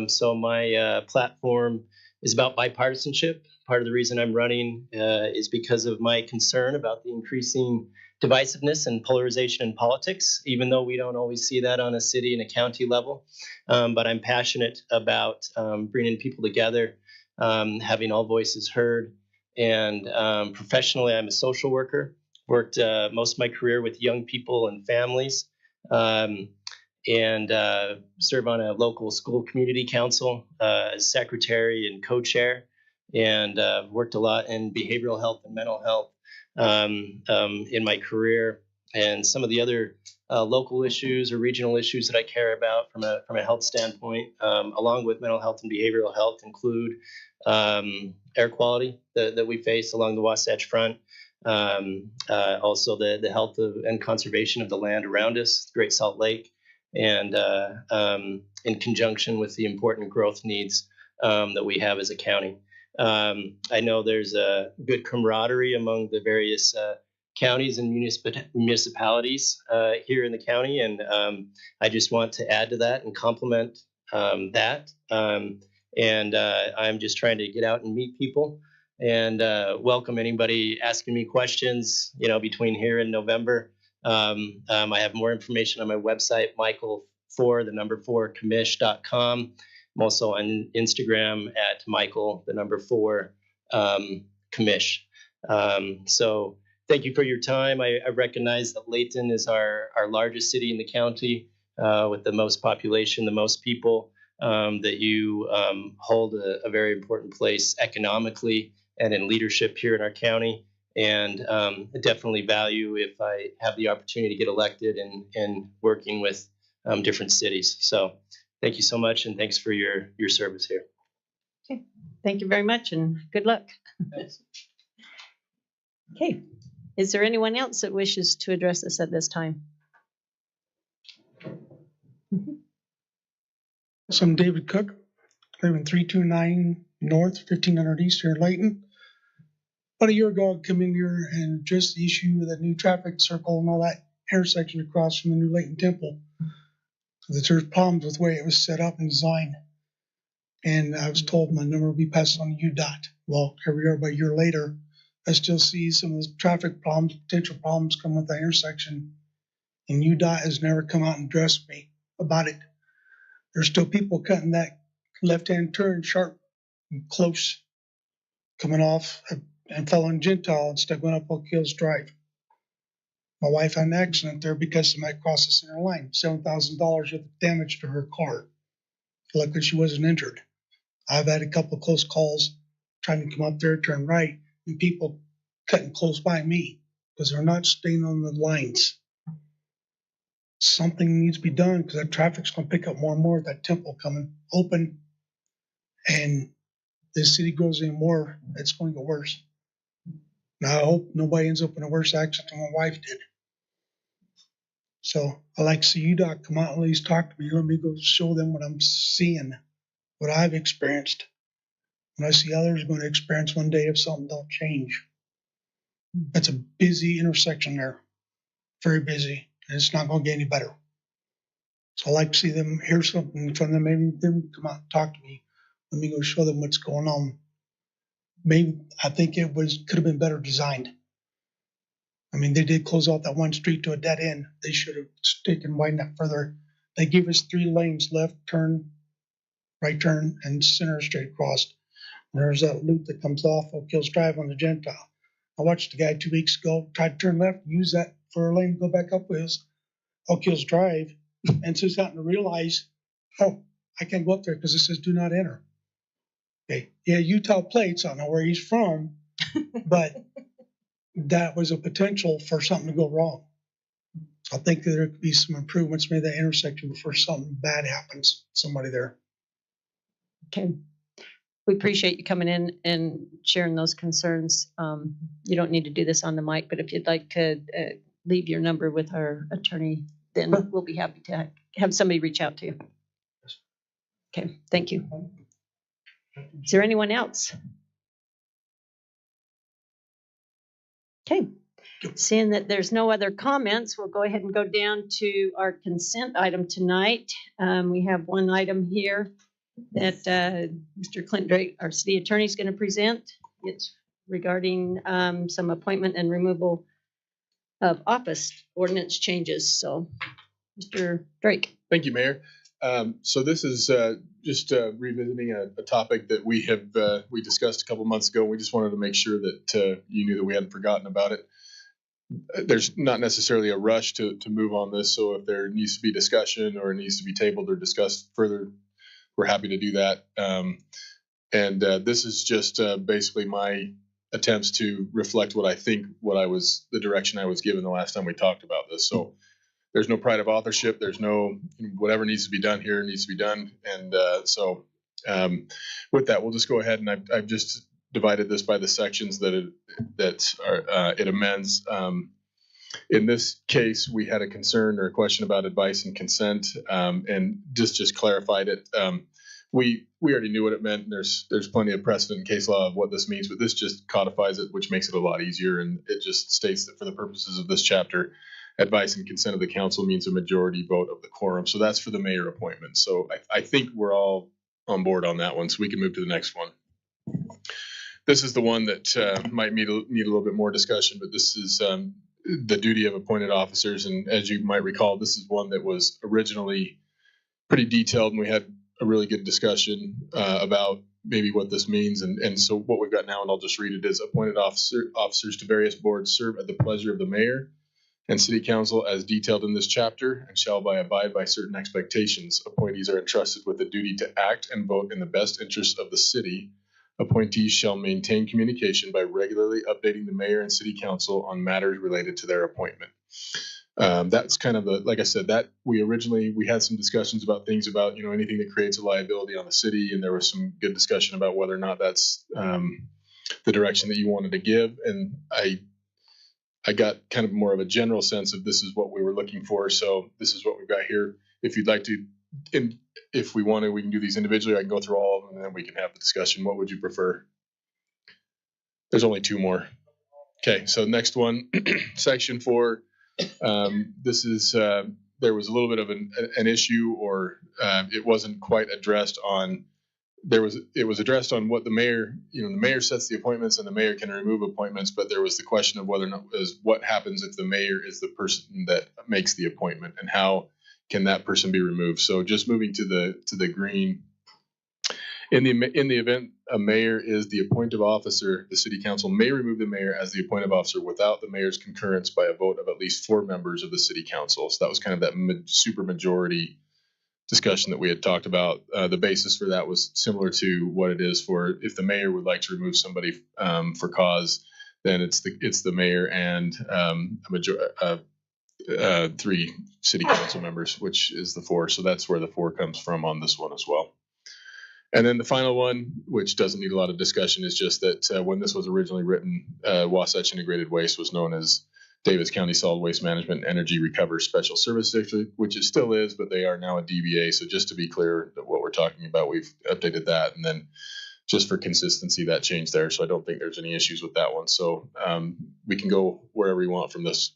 So my platform is about bipartisanship. Part of the reason I'm running is because of my concern about the increasing divisiveness and polarization in politics, even though we don't always see that on a city and a county level. But I'm passionate about bringing people together, having all voices heard. And professionally, I'm a social worker, worked most of my career with young people and families. And serve on a local school community council as secretary and co-chair, and worked a lot in behavioral health and mental health in my career. And some of the other local issues or regional issues that I care about from a health standpoint, along with mental health and behavioral health, include air quality that we face along the Wasatch Front. Also the health of and conservation of the land around us, Great Salt Lake, and in conjunction with the important growth needs that we have as a county. I know there's a good camaraderie among the various counties and municipalities here in the county, and I just want to add to that and complement that. I'm just trying to get out and meet people and welcome anybody asking me questions, between here and November. I have more information on my website, Michael4commish.com. I'm also on Instagram at Michael4commish. So thank you for your time. I recognize that Layton is our largest city in the county with the most population, the most people, that you hold a very important place economically and in leadership here in our county. And I definitely value if I have the opportunity to get elected and working with different cities. So thank you so much, and thanks for your service here. Okay, thank you very much, and good luck. Okay, is there anyone else that wishes to address us at this time? So I'm David Cook, live in 329 North, 1500 East here in Layton. About a year ago, I come in here and addressed the issue with the new traffic circle and all that intersection across from the new Layton Temple. That there's problems with the way it was set up and designed. And I was told my number will be passed on to UDOT. Well, here we are about a year later. I still see some of the traffic problems, potential problems come with that intersection. And UDOT has never come out and addressed me about it. There's still people cutting that left-hand turn sharp and close, coming off and following Gentile instead of going up Oak Hills Drive. My wife had an accident there because somebody crossed the center line. $7,000 worth of damage to her car. Luckily, she wasn't injured. I've had a couple of close calls trying to come up there, turn right, and people cutting close by me because they're not staying on the lines. Something needs to be done because that traffic's going to pick up more and more with that temple coming open. And this city grows any more, it's going to get worse. Now, I hope nobody ends up in a worse accident than my wife did. So I like to see UDOT come out and at least talk to me. Let me go show them what I'm seeing, what I've experienced. And I see others going to experience one day if something don't change. It's a busy intersection there, very busy, and it's not going to get any better. So I like to see them, hear something from them, maybe them come out and talk to me. Let me go show them what's going on. Maybe I think it could have been better designed. I mean, they did close off that one street to a dead end. They should have taken widened that further. They gave us 3 lanes: left turn, right turn, and center straight across. And there's that loop that comes off Oak Hills Drive on the Gentile. I watched a guy 2 weeks ago try to turn left, use that for a lane to go back up Oak Hills Drive, and just happened to realize, oh, I can't go up there because it says do not enter. Okay, yeah, Utah plates. I don't know where he's from, but that was a potential for something to go wrong. So I think that there could be some improvements made that intersection before something bad happens. Somebody there. Okay. We appreciate you coming in and sharing those concerns. You don't need to do this on the mic, but if you'd like to leave your number with our attorney, then we'll be happy to have somebody reach out to you. Okay, thank you. Is there anyone else? Okay, seeing that there's no other comments, we'll go ahead and go down to our consent item tonight. We have one item here that Mr. Clint Drake, our city attorney, is going to present. It's regarding some appointment and removal of office ordinance changes. So, Mr. Drake. Thank you, Mayor. So this is just revisiting a topic that we discussed a couple months ago. We just wanted to make sure that you knew that we hadn't forgotten about it. There's not necessarily a rush to move on this, so if there needs to be discussion or it needs to be tabled or discussed further, we're happy to do that. This is just basically my attempts to reflect what I think the direction I was given the last time we talked about this. So there's no pride of authorship. There's no whatever needs to be done here needs to be done. With that, we'll just go ahead and I've just divided this by the sections that it amends. In this case, we had a concern or a question about advice and consent, and just clarified it. We already knew what it meant. There's plenty of precedent in case law of what this means, but this just codifies it, which makes it a lot easier. And it just states that for the purposes of this chapter, advice and consent of the council means a majority vote of the quorum. So that's for the mayor appointment. So I think we're all on board on that one. So we can move to the next one. This is the one that might need a little bit more discussion, but this is the duty of appointed officers. And as you might recall, this is one that was originally pretty detailed, and we had a really good discussion about maybe what this means. And so what we've got now, and I'll just read it, is appointed officers to various boards serve at the pleasure of the mayor and city council as detailed in this chapter, and shall abide by certain expectations. Appointees are entrusted with the duty to act and vote in the best interest of the city. Appointees shall maintain communication by regularly updating the mayor and city council on matters related to their appointment. That's kind of like I said, that we had some discussions about things about, anything that creates a liability on the city. And there was some good discussion about whether or not that's the direction that you wanted to give. And I got kind of more of a general sense of this is what we were looking for. So this is what we've got here. If you'd like to, if we want to, we can do these individually. I can go through all of them and then we can have the discussion. What would you prefer? There's only 2 more. Okay, so next one, section 4. This is, there was a little bit of an issue, or it wasn't quite addressed on, it was addressed on what the mayor, the mayor sets the appointments and the mayor can remove appointments, but there was the question of whether or not what happens if the mayor is the person that makes the appointment, and how can that person be removed. So just moving to the green, in the event a mayor is the appointive officer, the city council may remove the mayor as the appointive officer without the mayor's concurrence by a vote of at least 4 members of the city council. So that was kind of that super majority discussion that we had talked about. The basis for that was similar to what it is for if the mayor would like to remove somebody for cause, then it's the mayor and 3 city council members, which is the 4. So that's where the 4 comes from on this one as well. And then the final one, which doesn't need a lot of discussion, is just that when this was originally written, Wasatch Integrated Waste was known as Davis County Solid Waste Management Energy Recovery Special Service District, which it still is, but they are now a DBA. So just to be clear that what we're talking about, we've updated that. And then just for consistency, that changed there. So I don't think there's any issues with that one. So we can go wherever you want from this.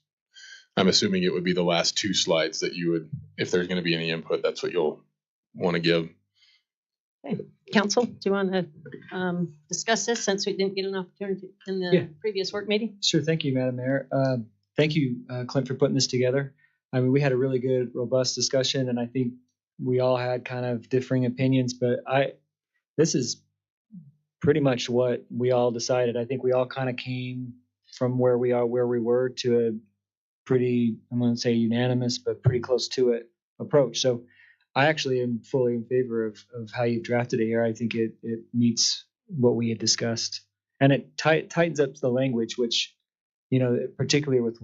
I'm assuming it would be the last two slides that you would, if there's going to be any input, that's what you'll want to give. Okay. Council, do you want to discuss this since we didn't get an opportunity in the previous work meeting? Sure. Thank you, Madam Mayor. Thank you, Clint, for putting this together. I mean, we had a really good, robust discussion, and I think we all had kind of differing opinions, but this is pretty much what we all decided. I think we all kind of came from where we were to a pretty, I'm going to say unanimous, but pretty close to it approach. So I actually am fully in favor of how you drafted it here. I think it meets what we had discussed, and it tightens up the language, which, particularly with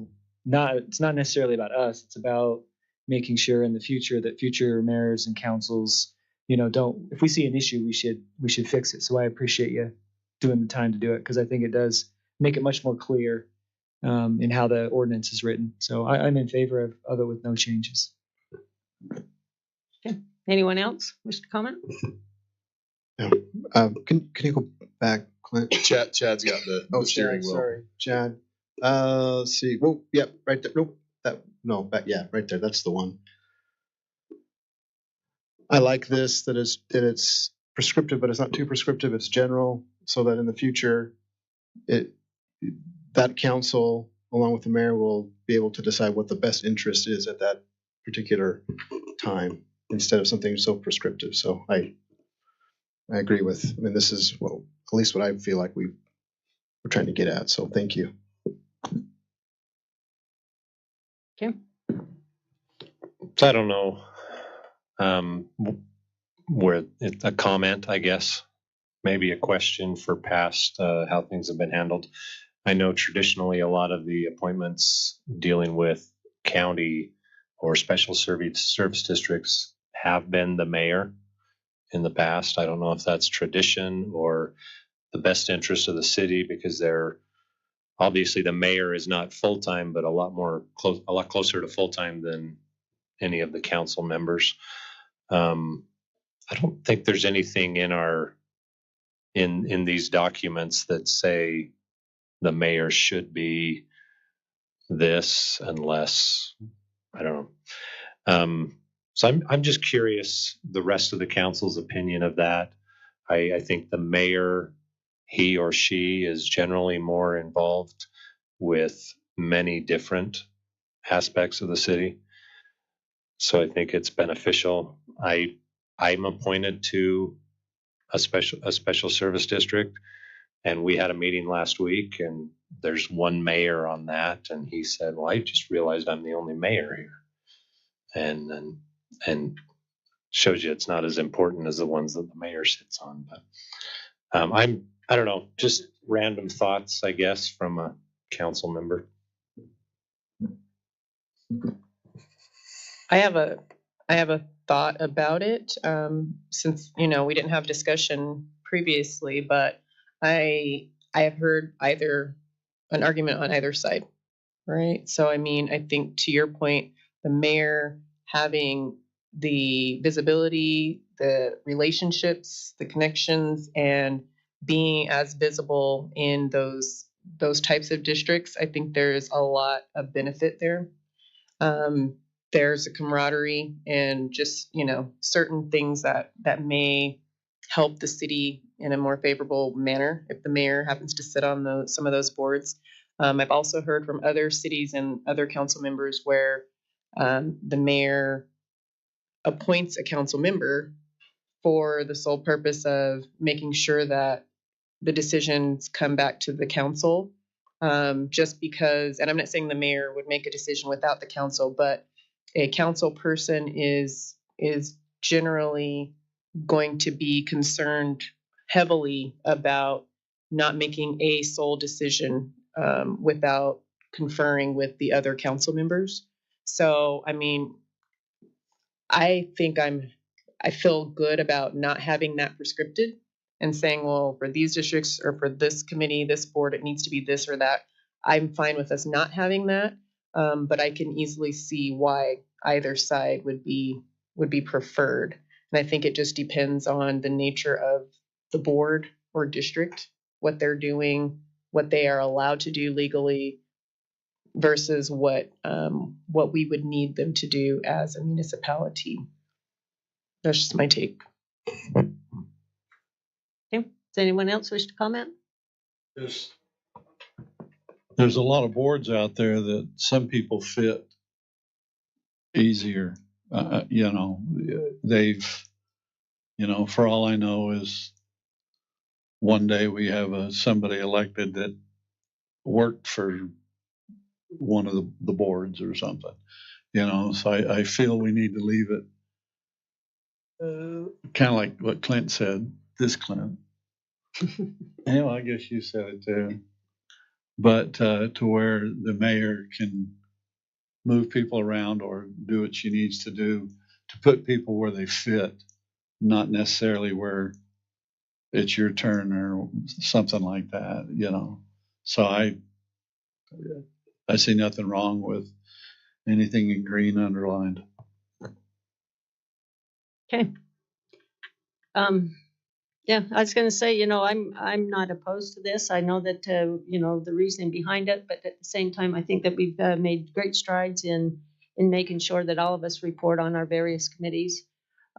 it's not necessarily about us. It's about making sure in the future that future mayors and councils, if we see an issue, we should fix it. So I appreciate you doing the time to do it, because I think it does make it much more clear in how the ordinance is written. So I'm in favor of it with no changes. Okay. Anyone else wish to comment? No. Can you go back, Clint? Chad's got the steering wheel. Sorry, Chad. Let's see. Well, yeah, right there. Nope. Right there. That's the one. I like this that it's prescriptive, but it's not too prescriptive. It's general, so that in the future, that council, along with the mayor, will be able to decide what the best interest is at that particular time, instead of something so prescriptive. So I agree with. I mean, this is at least what I feel like we're trying to get at. So thank you. Okay. So I don't know where a comment, I guess, maybe a question for past how things have been handled. I know traditionally a lot of the appointments dealing with county or special service districts have been the mayor in the past. I don't know if that's tradition or the best interest of the city, because they're obviously, the mayor is not full-time, but a lot closer to full-time than any of the council members. I don't think there's anything in these documents that say the mayor should be this, unless, I don't know. So I'm just curious the rest of the council's opinion of that. I think the mayor, he or she, is generally more involved with many different aspects of the city. So I think it's beneficial. I'm appointed to a special service district, and we had a meeting last week, and there's one mayor on that, and he said, well, I just realized I'm the only mayor here. And shows you it's not as important as the ones that the mayor sits on. But I don't know, just random thoughts, I guess, from a council member. I have a thought about it, since, we didn't have discussion previously, but I have heard an argument on either side, right? So, I mean, I think to your point, the mayor having the visibility, the relationships, the connections, and being as visible in those types of districts, I think there's a lot of benefit there. There's a camaraderie and just, certain things that may help the city in a more favorable manner if the mayor happens to sit on some of those boards. I've also heard from other cities and other council members where the mayor appoints a council member for the sole purpose of making sure that the decisions come back to the council, just because, and I'm not saying the mayor would make a decision without the council, but a council person is generally going to be concerned heavily about not making a sole decision without conferring with the other council members. So, I mean, I think I feel good about not having that prescripted and saying, well, for these districts or for this committee, this board, it needs to be this or that. I'm fine with us not having that, but I can easily see why either side would be preferred. And I think it just depends on the nature of the board or district, what they're doing, what they are allowed to do legally versus what we would need them to do as a municipality. That's just my take. Okay. Does anyone else wish to comment? There's a lot of boards out there that some people fit easier. You know, they've, you know, for all I know is one day we have somebody elected that worked for one of the boards or something, you know, so I feel we need to leave it kind of like what Clint said, this Clint. Yeah, I guess you said it too. But to where the mayor can move people around or do what she needs to do to put people where they fit, not necessarily where it's your turn or something like that, you know. So I see nothing wrong with anything in green underlined. Okay. Yeah, I was going to say, you know, I'm not opposed to this. I know that, you know, the reasoning behind it, but at the same time, I think that we've made great strides in making sure that all of us report on our various committees.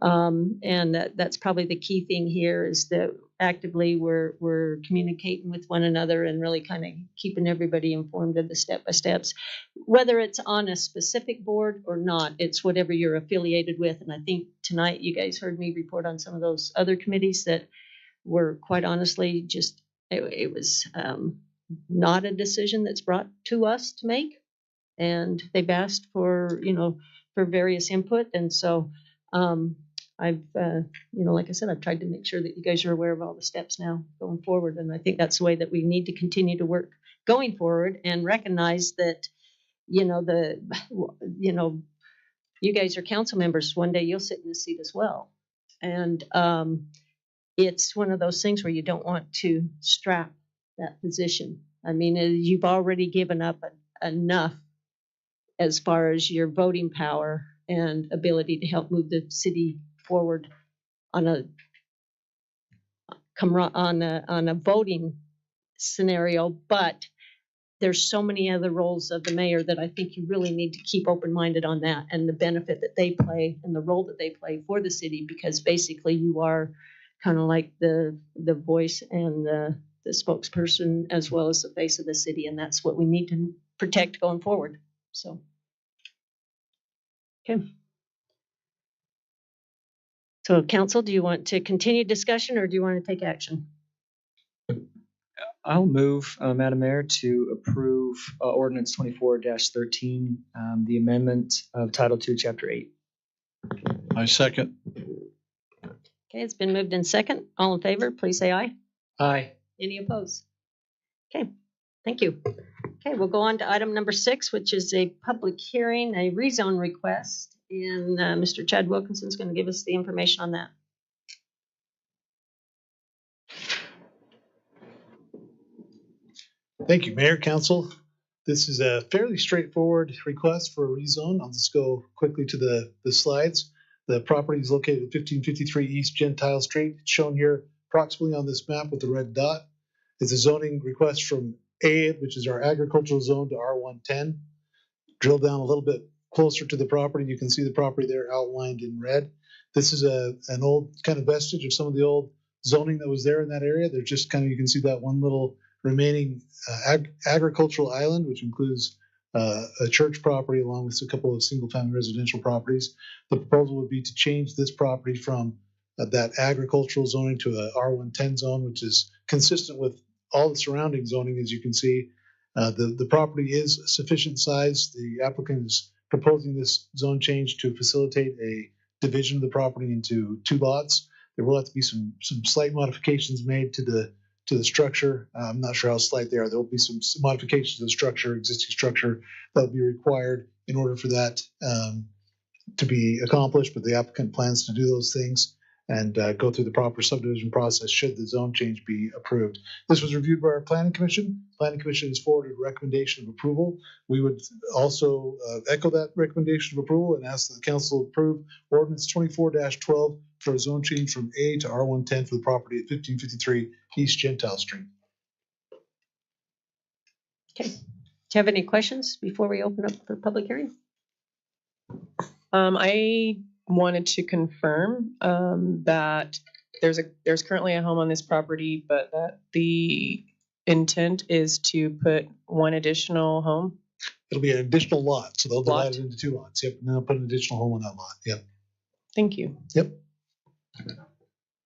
And that's probably the key thing here is that actively we're communicating with one another and really kind of keeping everybody informed of the step-by-steps, whether it's on a specific board or not. It's whatever you're affiliated with. And I think tonight you guys heard me report on some of those other committees that were quite honestly just, it was not a decision that's brought to us to make. And they've asked for, you know, for various input. And so I've, you know, like I said, I've tried to make sure that you guys are aware of all the steps now going forward. And I think that's the way that we need to continue to work going forward and recognize that, you know, you guys are council members. One day you'll sit in the seat as well. And it's one of those things where you don't want to strap that position. I mean, you've already given up enough as far as your voting power and ability to help move the city forward on a voting scenario, but there's so many other roles of the mayor that I think you really need to keep open-minded on that and the benefit that they play and the role that they play for the city, because basically you are kind of like the voice and the spokesperson as well as the face of the city, and that's what we need to protect going forward. So, okay. So, council, do you want to continue discussion or do you want to take action? I'll move, Madam Mayor, to approve ordinance 24-13, the amendment of Title II, Chapter 8. I second. Okay, it's been moved in second. All in favor, please say aye. Aye. Any opposed? Okay, thank you. Okay, we'll go on to item number 6, which is a public hearing, a rezone request. And Mr. Chad Wilkinson's going to give us the information on that. Thank you, Mayor, Council. This is a fairly straightforward request for a rezone. I'll just go quickly to the slides. The property is located at 1553 East Gentile Street. It's shown here approximately on this map with the red dot. It's a zoning request from A, which is our agricultural zone, to R110. Drill down a little bit closer to the property. You can see the property there outlined in red. This is an old kind of vestige of some of the old zoning that was there in that area. There's just kind of, you can see that one little remaining agricultural island, which includes a church property along with a couple of single-family residential properties. The proposal would be to change this property from that agricultural zoning to a R110 zone, which is consistent with all the surrounding zoning, as you can see. The property is sufficient size. The applicant is proposing this zone change to facilitate a division of the property into 2 lots. There will have to be some slight modifications made to the structure. I'm not sure how slight they are. There will be some modifications to the structure, existing structure, that will be required in order for that to be accomplished, but the applicant plans to do those things. and go through the proper subdivision process should the zone change be approved. This was reviewed by our planning commission. Planning commission has forwarded a recommendation of approval. We would also echo that recommendation of approval and ask that the council approve ordinance 24-12 for a zone change from A to R110 for the property at 1553 East Gentile Street. Okay. Do you have any questions before we open up for public hearing? I wanted to confirm that there's currently a home on this property, but that the intent is to put one additional home. It'll be an additional lot, so they'll divide it into 2 lots. Yep, and then they'll put an additional home on that lot. Yep. Thank you. Yep.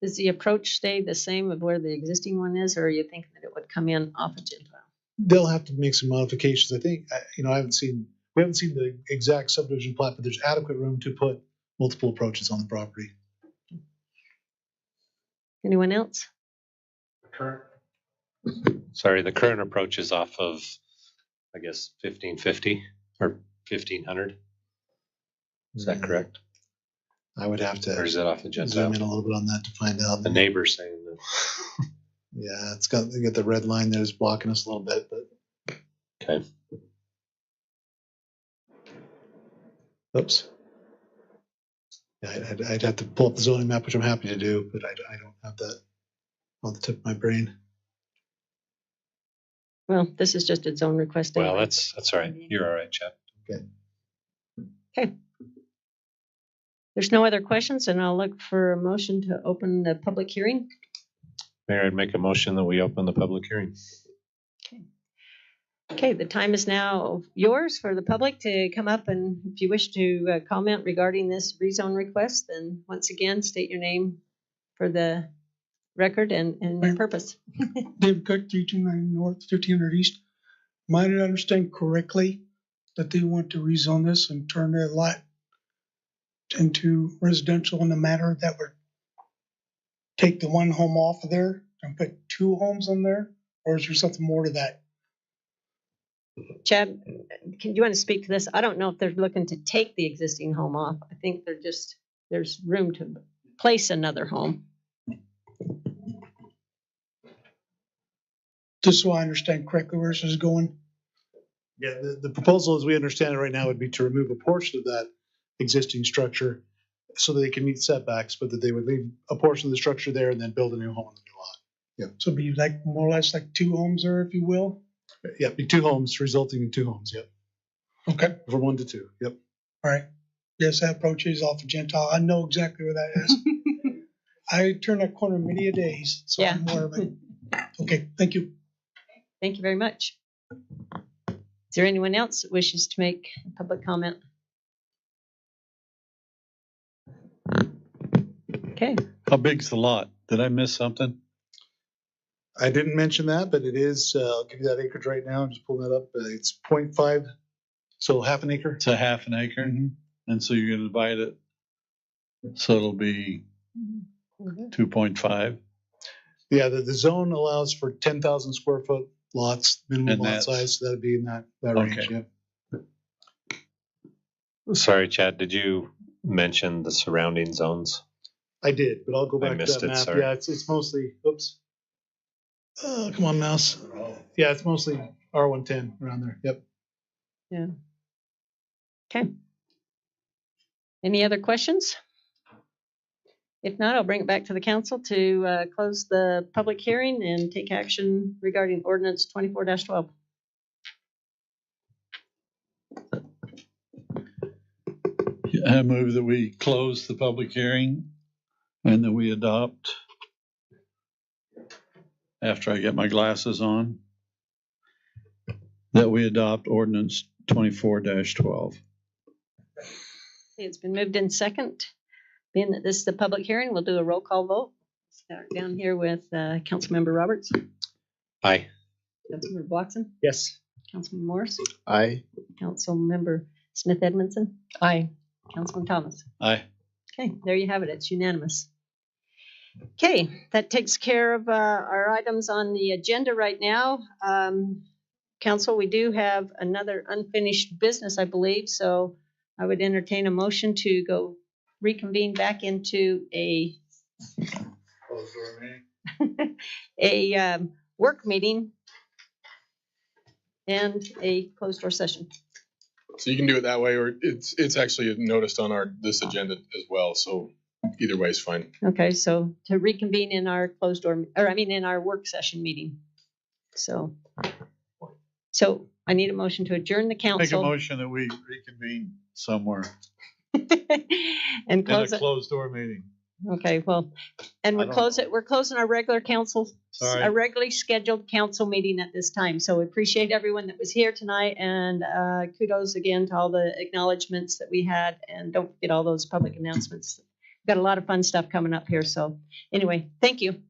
Does the approach stay the same of where the existing one is, or are you thinking that it would come in off of Gentile? They'll have to make some modifications. I think, we haven't seen the exact subdivision plat, but there's adequate room to put multiple approaches on the property. Anyone else? Sorry, the current approach is off of, I guess, 1550 or 1500. Is that correct? I would have to. Or is it off of Gentile? Zoom in a little bit on that to find out. The neighbor's saying that. Yeah, it's got the red line there is blocking us a little bit, but. Okay. Oops. Yeah, I'd have to pull up the zoning map, which I'm happy to do, but I don't have that on the tip of my brain. Well, this is just a zone request. Well, anyway. that's all right. You're all right, Chad. Okay. Okay. There's no other questions, and I'll look for a motion to open the public hearing. Mayor, I'd make a motion that we open the public hearing. Okay, the time is now yours for the public to come up, and if you wish to comment regarding this rezone request, then once again, state your name for the record and your purpose. David Cook, 329 North, 1500 East. Might I understand correctly that they want to rezone this and turn their lot into residential in the manner that would take the one home off of there and put 2 homes on there? Or is there something more to that? Chad, can you want to speak to this? I don't know if they're looking to take the existing home off. I think there's room to place another home. Just so I understand correctly where this is going. Yeah, the proposal as we understand it right now would be to remove a portion of that existing structure so that they can meet setbacks, but that they would leave a portion of the structure there and then build a new home on the new lot. Yeah. So it'd be like more or less like 2 homes there, if you will? Yeah, be 2 homes resulting in 2 homes. Yep. Okay. From 1 to 2. Yep. All right. Yes, that approach is off of Gentile. I know exactly where that is. I turn that corner many a days, so Yeah. I'm aware of it. Okay, thank you. Thank you very much. Is there anyone else that wishes to make a public comment? Okay. How big's the lot? Did I miss something? I didn't mention that, but it is, I'll give you that acreage right now. I'm just pulling that up. It's 0.5, so half an acre. It's a half an acre. Mm-hmm. And so you're going to divide it. So it'll be 2.5. Yeah, the zone allows for 10,000 square foot lots, minimum And lot that's- size. So that'd be in that range. Okay. Yep. Sorry, Chad, did you mention the surrounding zones? I did, but I'll go I back to missed that it, map. sorry. Yeah, it's mostly, oops. Oh, come on, mouse. Yeah, it's mostly R110 around there. Yep. Yeah. Okay. Any other questions? If not, I'll bring it back to the council to close the public hearing and take action regarding ordinance 24-12. I move that we close the public hearing and that we adopt, after I get my glasses on, that we adopt ordinance 24-12. It's been moved in second. Being that this is the public hearing, we'll do a roll call vote. Start down here with Councilmember Roberts. Aye. Councilmember Bloxon. Yes. Councilmember Morris. Aye. Councilmember Smith Edmondson. Aye. Councilman Thomas. Aye. Okay, there you have it. It's unanimous. Okay, that takes care of our items on the agenda right now. Council, we do have another unfinished business, I believe, so I would entertain a motion to go reconvene back into a Closed door meeting. a work meeting and a closed door session. So you can do it that way, or it's actually noticed on this agenda as well. So either way is fine. Okay, so to reconvene in our closed door, or I mean in our work session meeting. So I need a motion to adjourn the Make a council motion that we reconvene somewhere and in a close it. closed door meeting. Okay, well, and I we're don't we're closing our regular council, Sorry. a regularly scheduled council meeting at this time. So we appreciate everyone that was here tonight, and kudos again to all the acknowledgements that we had, and don't forget all those public announcements. We've got a lot of fun stuff coming up here. So anyway, thank you.